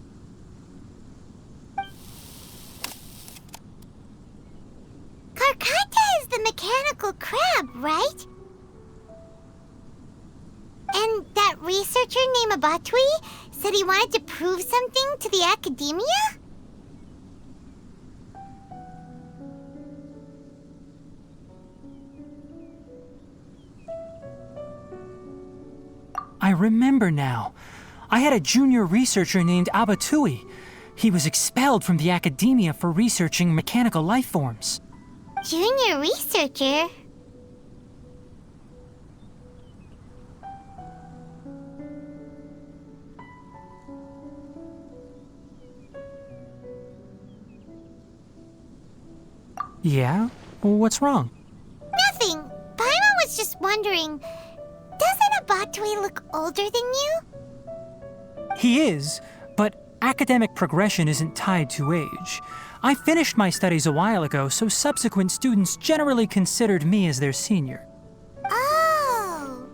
Karkata is the mechanical crab, right? And that researcher named Abatui said he wanted to prove something to the Academia? I remember now. I had a junior researcher named Abatui. He was expelled from the Academia for researching mechanical life forms. Junior researcher? Yeah? What's wrong? Nothing. Paimon was just wondering, doesn't Abatui look older than you? He is, but academic progression isn't tied to age. I finished my studies a while ago, so subsequent students generally considered me as their senior. Oh.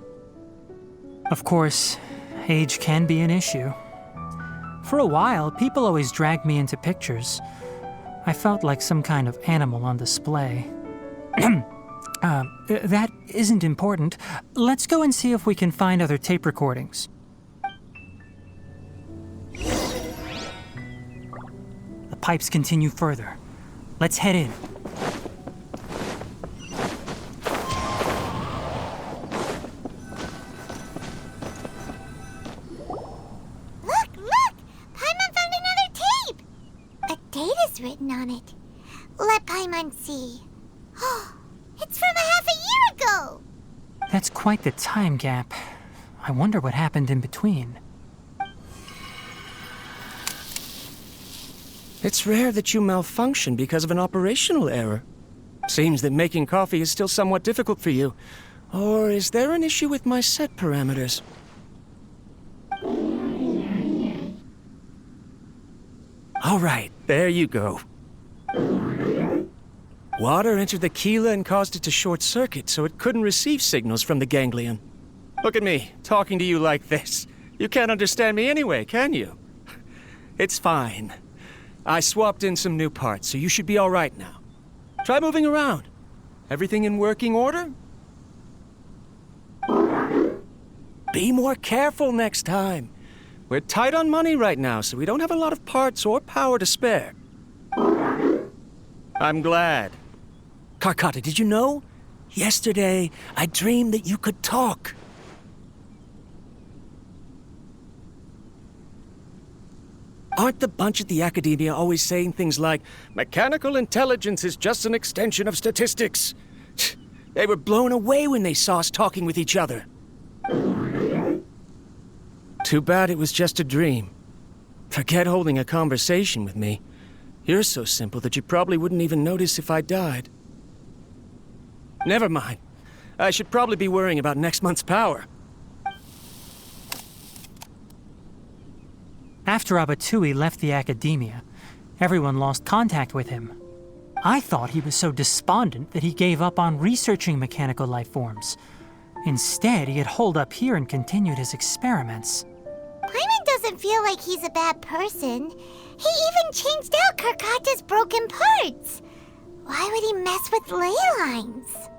Of course, age can be an issue. For a while, people always dragged me into pictures. I felt like some kind of animal on display. That isn't important. Let's go and see if we can find other tape recordings. The pipes continue further. Let's head in. date is written on it. Let Paimon see. Oh, it's from a half a year ago! That's quite the time gap. I wonder what happened in between. It's rare that you malfunction because of an operational error. Seems that making coffee is still somewhat difficult for you. Or is there an issue with my set parameters? All right, there you go. Water entered the chela and caused it to short circuit, so it couldn't receive signals from the ganglion. Look at me, talking to you like this. You can't understand me anyway, can you? It's fine. I swapped in some new parts, so you should be all right now. Try moving around. Everything in working order? Be more careful next time. We're tight on money right now, so we don't have a lot of parts or power to spare. I'm glad. Karkata, did you know? Yesterday, I dreamed that you could talk. Aren't the bunch at the Academia always saying things like, mechanical intelligence is just an extension of statistics? They were blown away when they saw us talking with each other. Too bad it was just a dream. Forget holding a conversation with me. You're so simple that you probably wouldn't even notice if I died. Never mind. I should probably be worrying about next month's power. After Abatui left the Academia, everyone lost contact with him. I thought he was so despondent that he gave up on researching mechanical life forms. Instead, he had holed up here and continued his experiments. Paimon doesn't feel like he's a bad person. He even changed out Karkata's broken parts. Why would he mess with ley lines?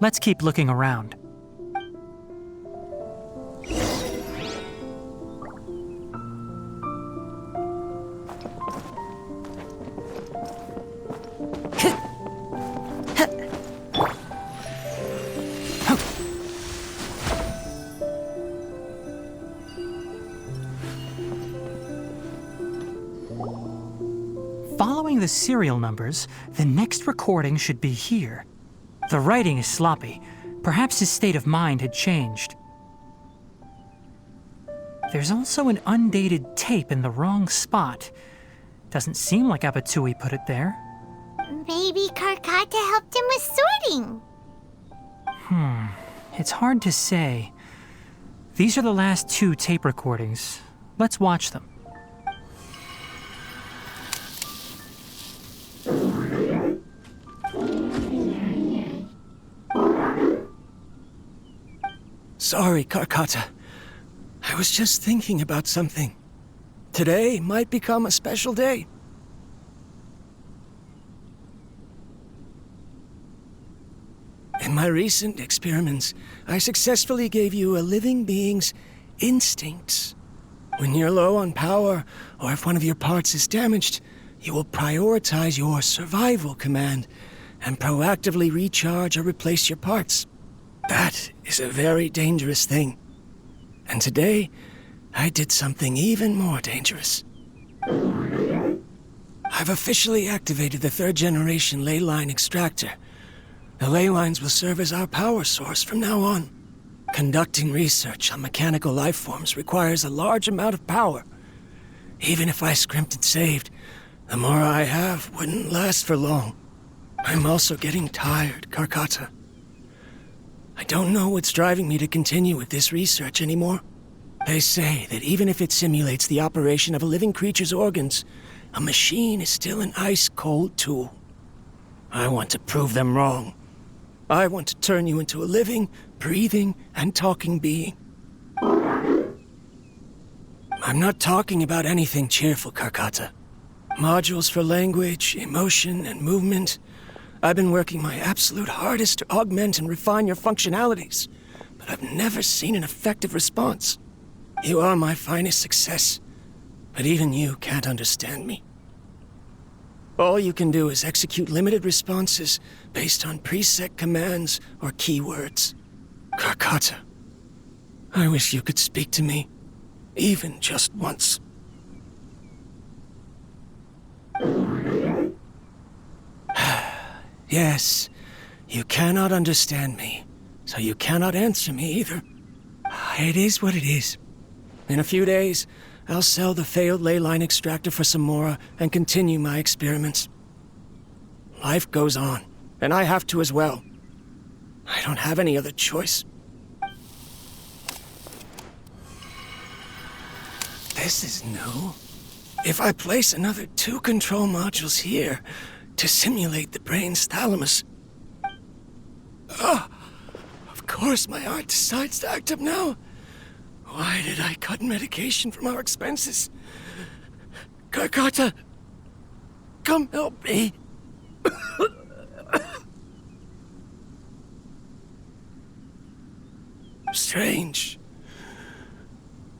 Let's keep looking around. Following the serial numbers, the next recording should be here. The writing is sloppy. Perhaps his state of mind had changed. There's also an undated tape in the wrong spot. Doesn't seem like Abatui put it there. Maybe Karkata helped him with sorting. It's hard to say. These are the last 2 tape recordings. Let's watch them. Sorry, Karkata. I was just thinking about something. Today might become a special day. In my recent experiments, I successfully gave you a living being's instincts. When you're low on power, or if one of your parts is damaged, you will prioritize your survival command and proactively recharge or replace your parts. That is a very dangerous thing. And today, I did something even more dangerous. I've officially activated the 3rd generation ley line extractor. The ley lines will serve as our power source from now on. Conducting research on mechanical life forms requires a large amount of power. Even if I scrimped and saved, the more I have wouldn't last for long. I'm also getting tired, Karkata. I don't know what's driving me to continue with this research anymore. They say that even if it simulates the operation of a living creature's organs, a machine is still an ice-cold tool. I want to prove them wrong. I want to turn you into a living, breathing, and talking being. I'm not talking about anything cheerful, Karkata. Modules for language, emotion, and movement. I've been working my absolute hardest to augment and refine your functionalities, but I've never seen an effective response. You are my finest success, but even you can't understand me. All you can do is execute limited responses based on preset commands or keywords. Karkata, I wish you could speak to me. even just once. Yes, you cannot understand me, so you cannot answer me either. It is what it is. In a few days, I'll sell the failed ley line extractor for some more and continue my experiments. Life goes on, and I have to as well. I don't have any other choice. This is new. If I place another 2 control modules here to simulate the brain's thalamus... Of course my heart decides to act up now. Why did I cut medication from our expenses? Karkata, come help me. Strange.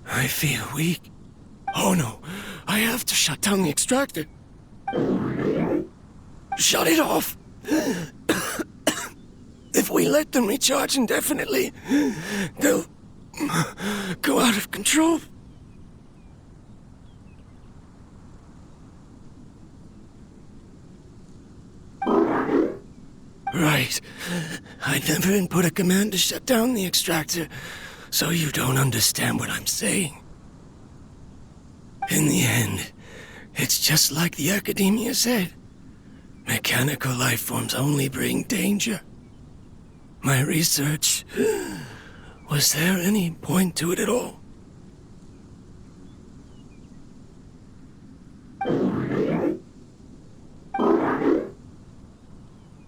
I feel weak. Oh no, I have to shut down the extractor. Shut it off. If we let them recharge indefinitely, they'll go out of control. Right. I never input a command to shut down the extractor, so you don't understand what I'm saying. In the end, it's just like the academia said. Mechanical life forms only bring danger. My research... Was there any point to it at all?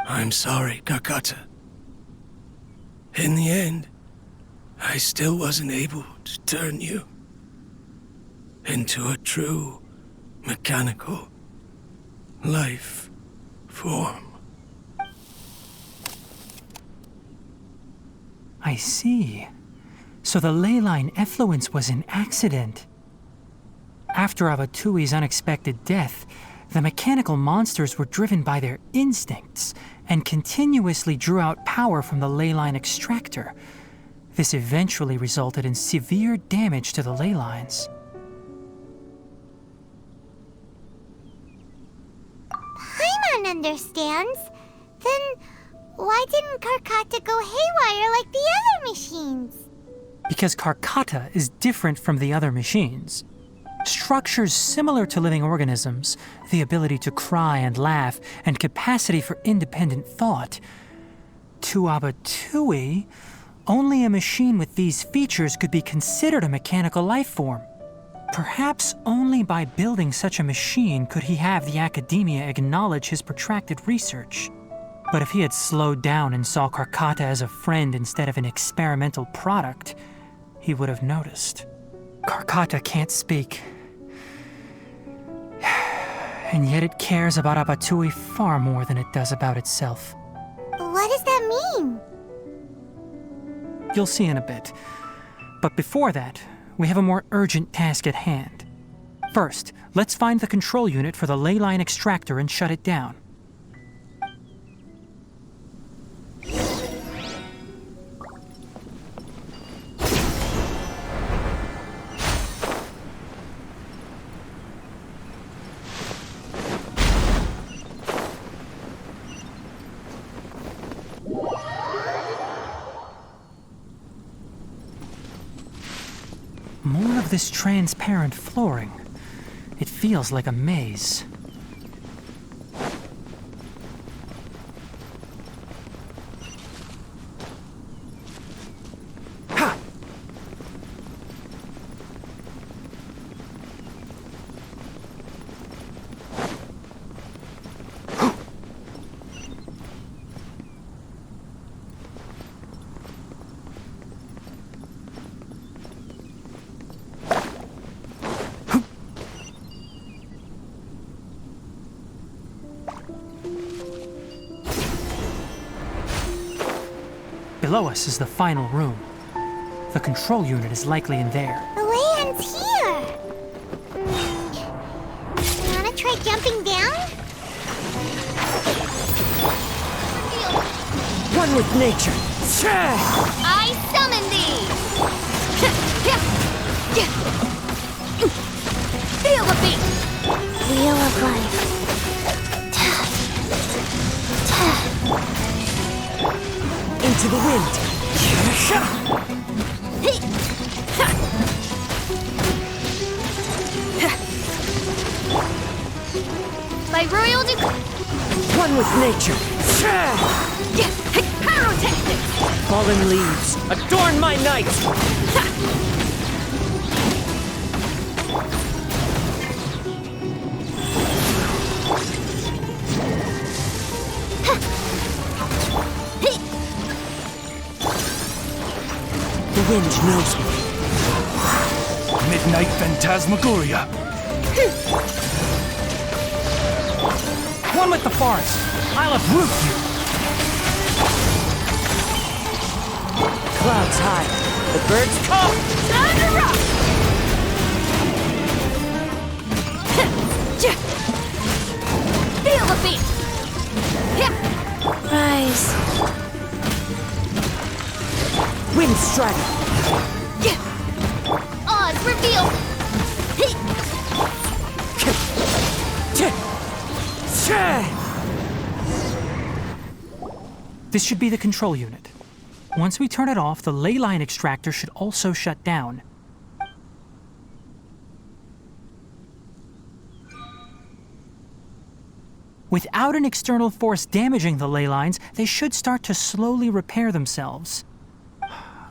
I'm sorry, Karkata. In the end, I still wasn't able to turn you into a true mechanical life form. I see. So the ley line effluence was an accident. After Abatui's unexpected death, the mechanical monsters were driven by their instincts and continuously drew out power from the ley line extractor. This eventually resulted in severe damage to the ley lines. Paimon understands. Then why didn't Karkata go haywire like the other machines? Because Karkata is different from the other machines. Structures similar to living organisms, the ability to cry and laugh, and capacity for independent thought. To Abatui, only a machine with these features could be considered a mechanical life form. Perhaps only by building such a machine could he have the academia acknowledge his protracted research. But if he had slowed down and saw Karkata as a friend instead of an experimental product, he would have noticed. Karkata can't speak. And yet it cares about Abatui far more than it does about itself. What does that mean? You'll see in a bit. But before that, we have a more urgent task at hand. First, let's find the control unit for the ley line extractor and shut it down. More of this transparent flooring. It feels like a maze. Ha! Below us is the final room. The control unit is likely in there. The way ends here. Wanna try jumping down? One with nature. I summon thee! By royal One with nature. pyrotechnics! Fallen leaves, adorn my night! The wind knows me. Midnight Phantasmagoria. One with the forest. I'll uproot you. Clouds high. The birds come! Time to rock! Feel the beat! Rise. Wind strike! Oz, reveal! This should be the control unit. Once we turn it off, the ley line extractor should also shut down. Without an external force damaging the ley lines, they should start to slowly repair themselves.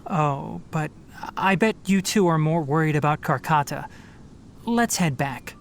Oh, but I bet you two are more worried about Karkata. Let's head back.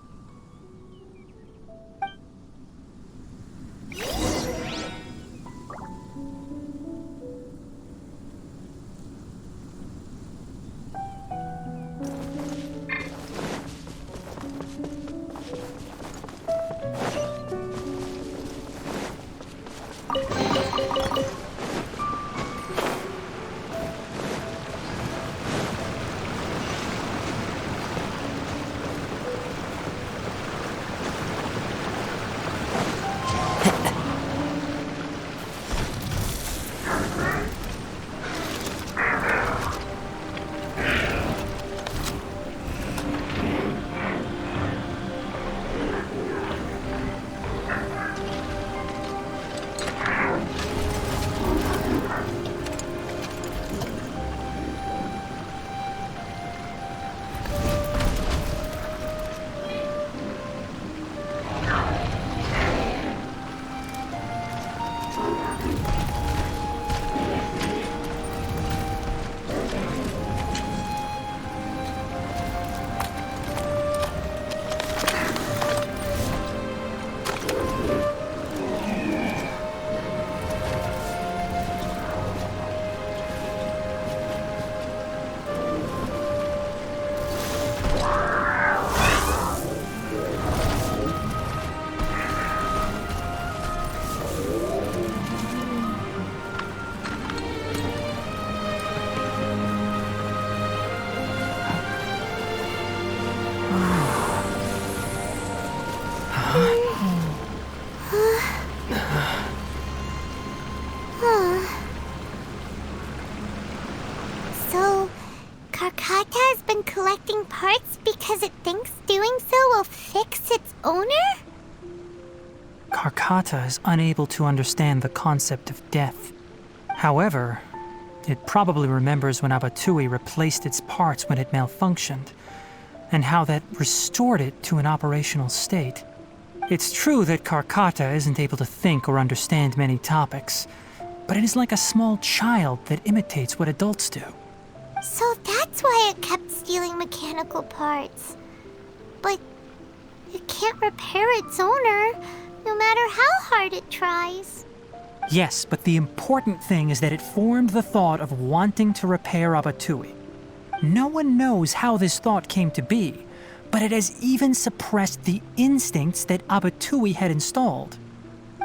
So, Karkata has been collecting parts because it thinks doing so will fix its owner? Karkata is unable to understand the concept of death. However, it probably remembers when Abatui replaced its parts when it malfunctioned, and how that restored it to an operational state. It's true that Karkata isn't able to think or understand many topics, but it is like a small child that imitates what adults do. So that's why it kept stealing mechanical parts. But it can't repair its owner, no matter how hard it tries. Yes, but the important thing is that it formed the thought of wanting to repair Abatui. No one knows how this thought came to be, but it has even suppressed the instincts that Abatui had installed.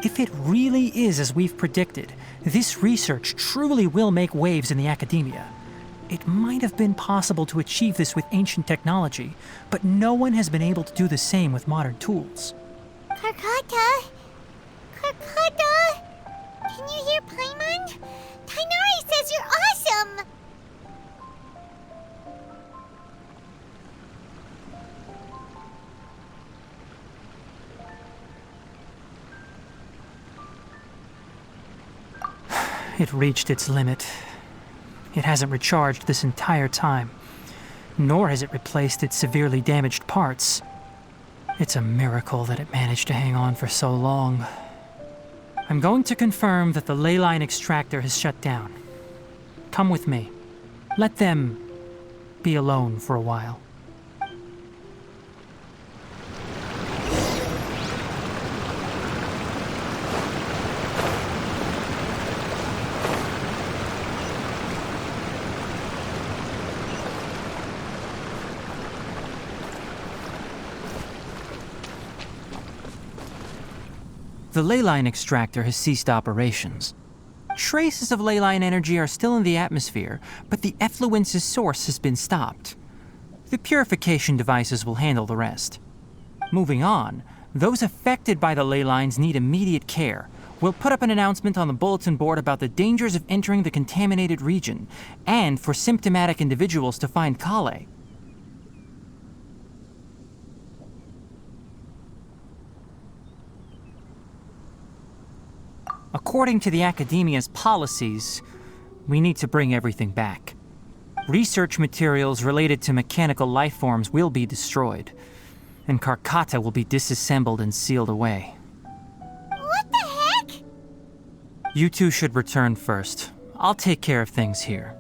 If it really is as we've predicted, this research truly will make waves in the academia. It might have been possible to achieve this with ancient technology, but no one has been able to do the same with modern tools. Karkata? Karkata? Can you hear Paimon? Tainari says you're awesome! It reached its limit. It hasn't recharged this entire time, nor has it replaced its severely damaged parts. It's a miracle that it managed to hang on for so long. I'm going to confirm that the ley line extractor has shut down. Come with me. Let them be alone for a while. The ley line extractor has ceased operations. Traces of ley line energy are still in the atmosphere, but the effluence's source has been stopped. The purification devices will handle the rest. Moving on, those affected by the ley lines need immediate care. We'll put up an announcement on the bulletin board about the dangers of entering the contaminated region, and for symptomatic individuals to find Kale. According to the Academia's policies, we need to bring everything back. Research materials related to mechanical life forms will be destroyed, and Karkata will be disassembled and sealed away. What the heck? You two should return first. I'll take care of things here.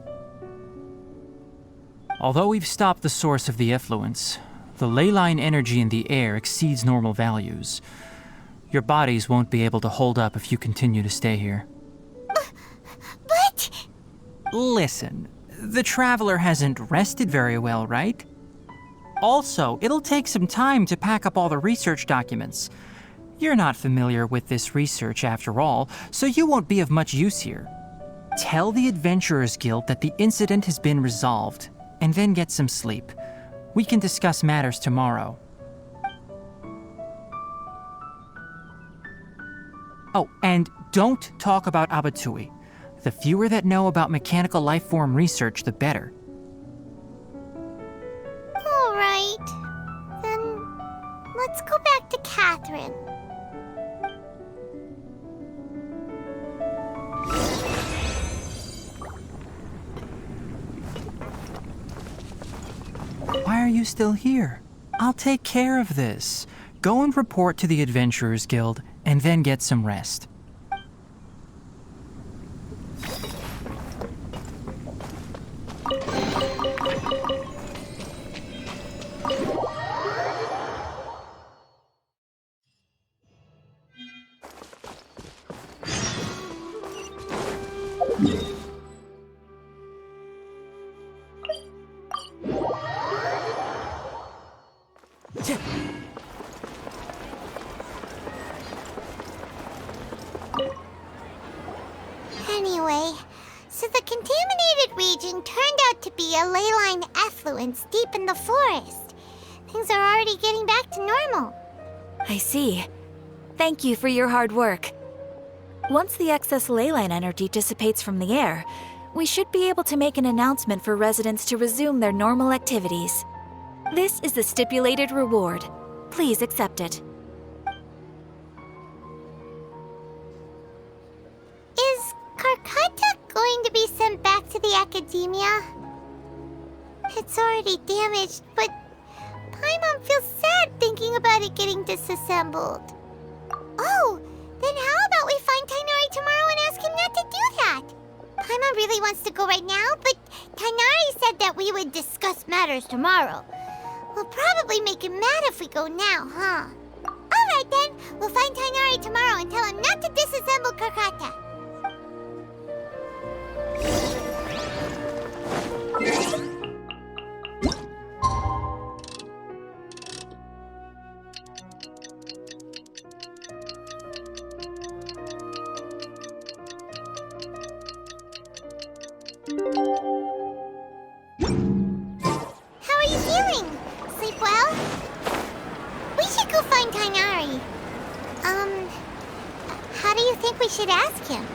Although we've stopped the source of the effluence, the ley line energy in the air exceeds normal values. Your bodies won't be able to hold up if you continue to stay here. But... Listen, the Traveler hasn't rested very well, right? Also, it'll take some time to pack up all the research documents. You're not familiar with this research after all, so you won't be of much use here. Tell the Adventurers Guild that the incident has been resolved, and then get some sleep. We can discuss matters tomorrow. Oh, and don't talk about Abatui. The fewer that know about mechanical life form research, the better. All right. Then let's go back to Catherine. Why are you still here? I'll take care of this. Go and report to the Adventurers Guild, and then get some rest. Anyway, so the contaminated region turned out to be a ley line effluence deep in the forest. Things are already getting back to normal. I see. Thank you for your hard work. Once the excess ley line energy dissipates from the air, we should be able to make an announcement for residents to resume their normal activities. This is the stipulated reward. Please accept it. Is Karkata going to be sent back to the Academia? It's already damaged, but Paimon feels sad thinking about it getting disassembled. Oh, then how about we find Tainari tomorrow and ask him not to do that? Paimon really wants to go right now, but Tainari said that we would discuss matters tomorrow. We'll probably make him mad if we go now, huh? Alright then, we'll find Tainari tomorrow and tell him not to disassemble Karkata. How are you feeling? Sleep well? We should go find Tainari. How do you think we should ask him?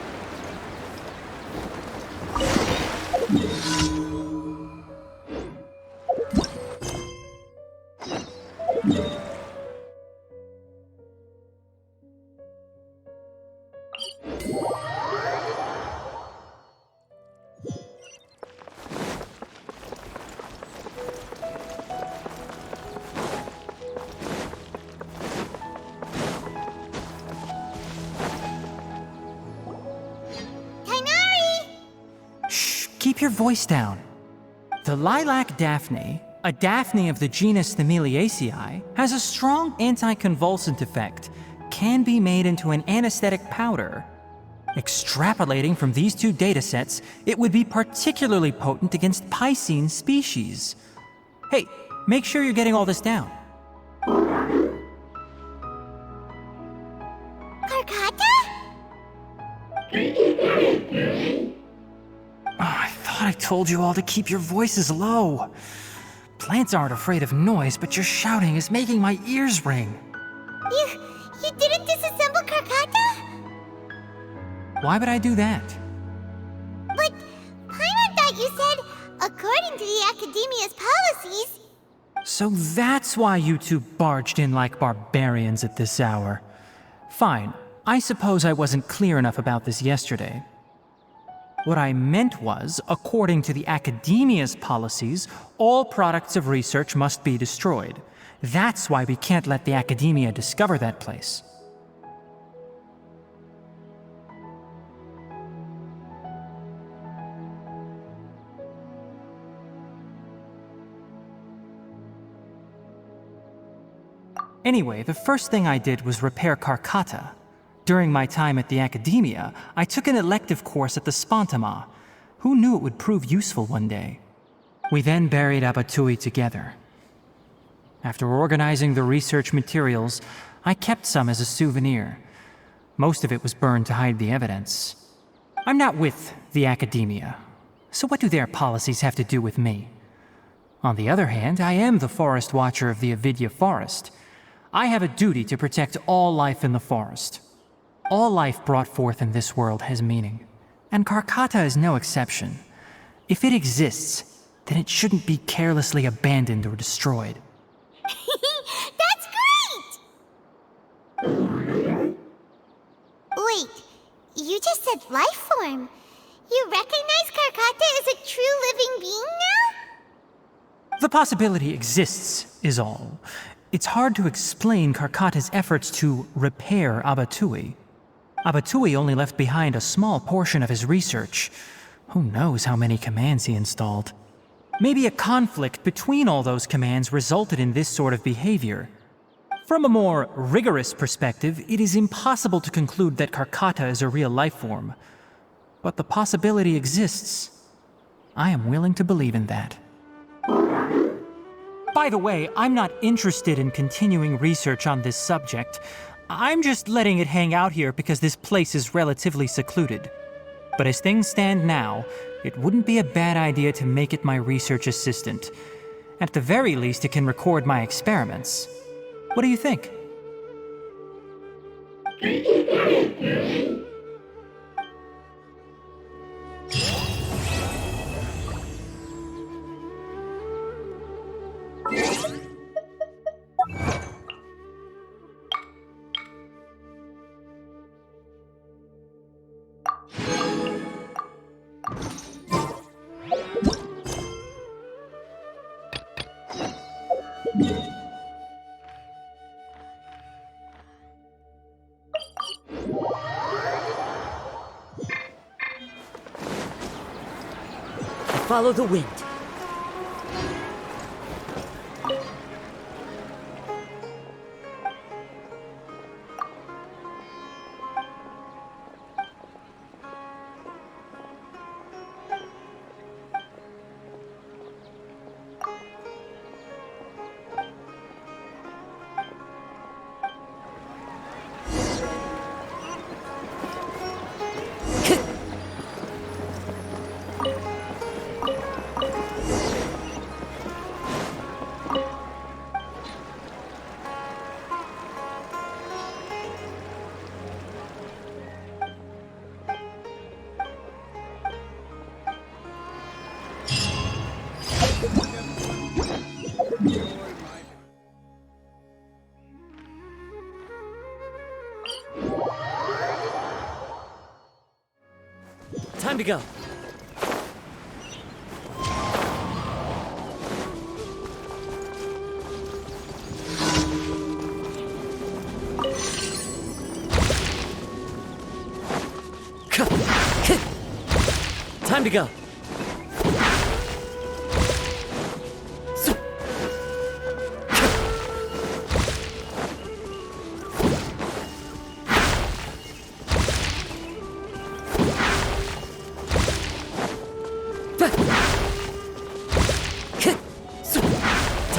keep your voice down. The lilac daphne, a daphne of the genus Thameliaceae, has a strong anticonvulsant effect, can be made into an anesthetic powder. Extrapolating from these two datasets, it would be particularly potent against Piscine species. Hey, make sure you're getting all this down. Karkata? I thought I told you all to keep your voices low. Plants aren't afraid of noise, but your shouting is making my ears ring. You didn't disassemble Karkata? Why would I do that? But Paimon thought you said, according to the Academia's policies... So that's why you two barged in like barbarians at this hour. Fine, I suppose I wasn't clear enough about this yesterday. What I meant was, according to the Academia's policies, all products of research must be destroyed. That's why we can't let the Academia discover that place. Anyway, the first thing I did was repair Karkata. During my time at the Academia, I took an elective course at the Spontama. Who knew it would prove useful one day? We then buried Abatui together. After organizing the research materials, I kept some as a souvenir. Most of it was burned to hide the evidence. I'm not with the Academia, so what do their policies have to do with me? On the other hand, I am the Forest Watcher of the Avidya Forest. I have a duty to protect all life in the forest. All life brought forth in this world has meaning, and Karkata is no exception. If it exists, then it shouldn't be carelessly abandoned or destroyed. That's great! Wait, you just said life form. You recognize Karkata as a true living being now? The possibility exists, is all. It's hard to explain Karkata's efforts to repair Abatui. Abatui only left behind a small portion of his research. Who knows how many commands he installed? Maybe a conflict between all those commands resulted in this sort of behavior. From a more rigorous perspective, it is impossible to conclude that Karkata is a real life form. But the possibility exists. I am willing to believe in that. By the way, I'm not interested in continuing research on this subject. I'm just letting it hang out here because this place is relatively secluded. But as things stand now, it wouldn't be a bad idea to make it my research assistant. At the very least, it can record my experiments. What do you think? Follow the wind. Time to go. Time to go.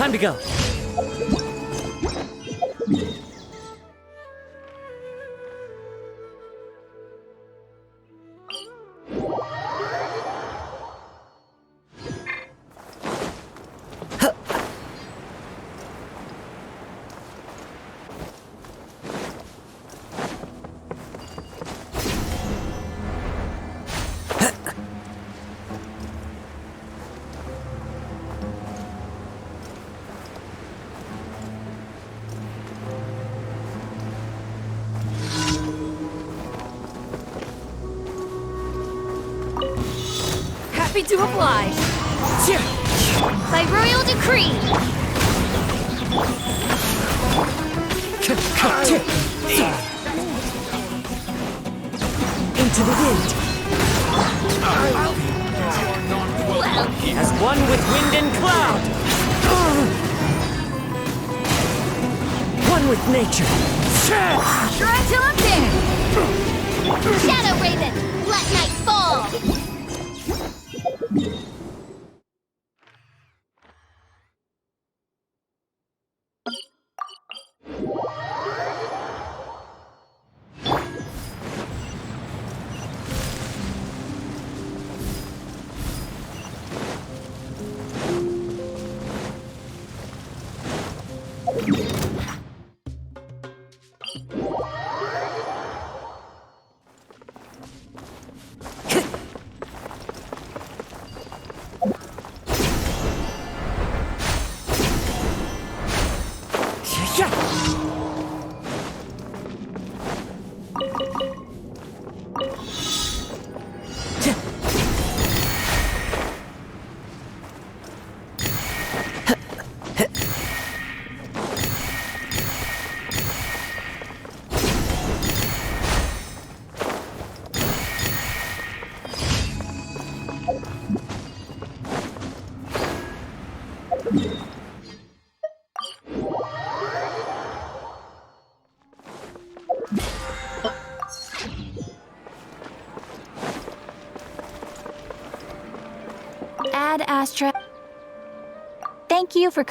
Time to go. Happy to oblige. By royal decree. Into the wind. As one with wind and cloud. One with nature. Try till I'm there. Shadow Raven, let night fall. Ad Astra. Thank you for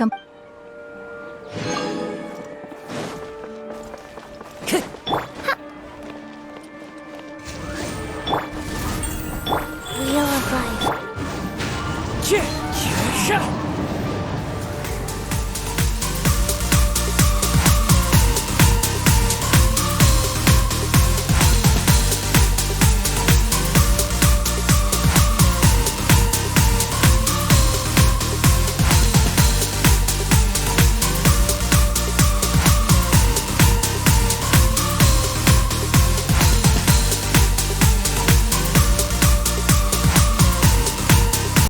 Wheel of Life.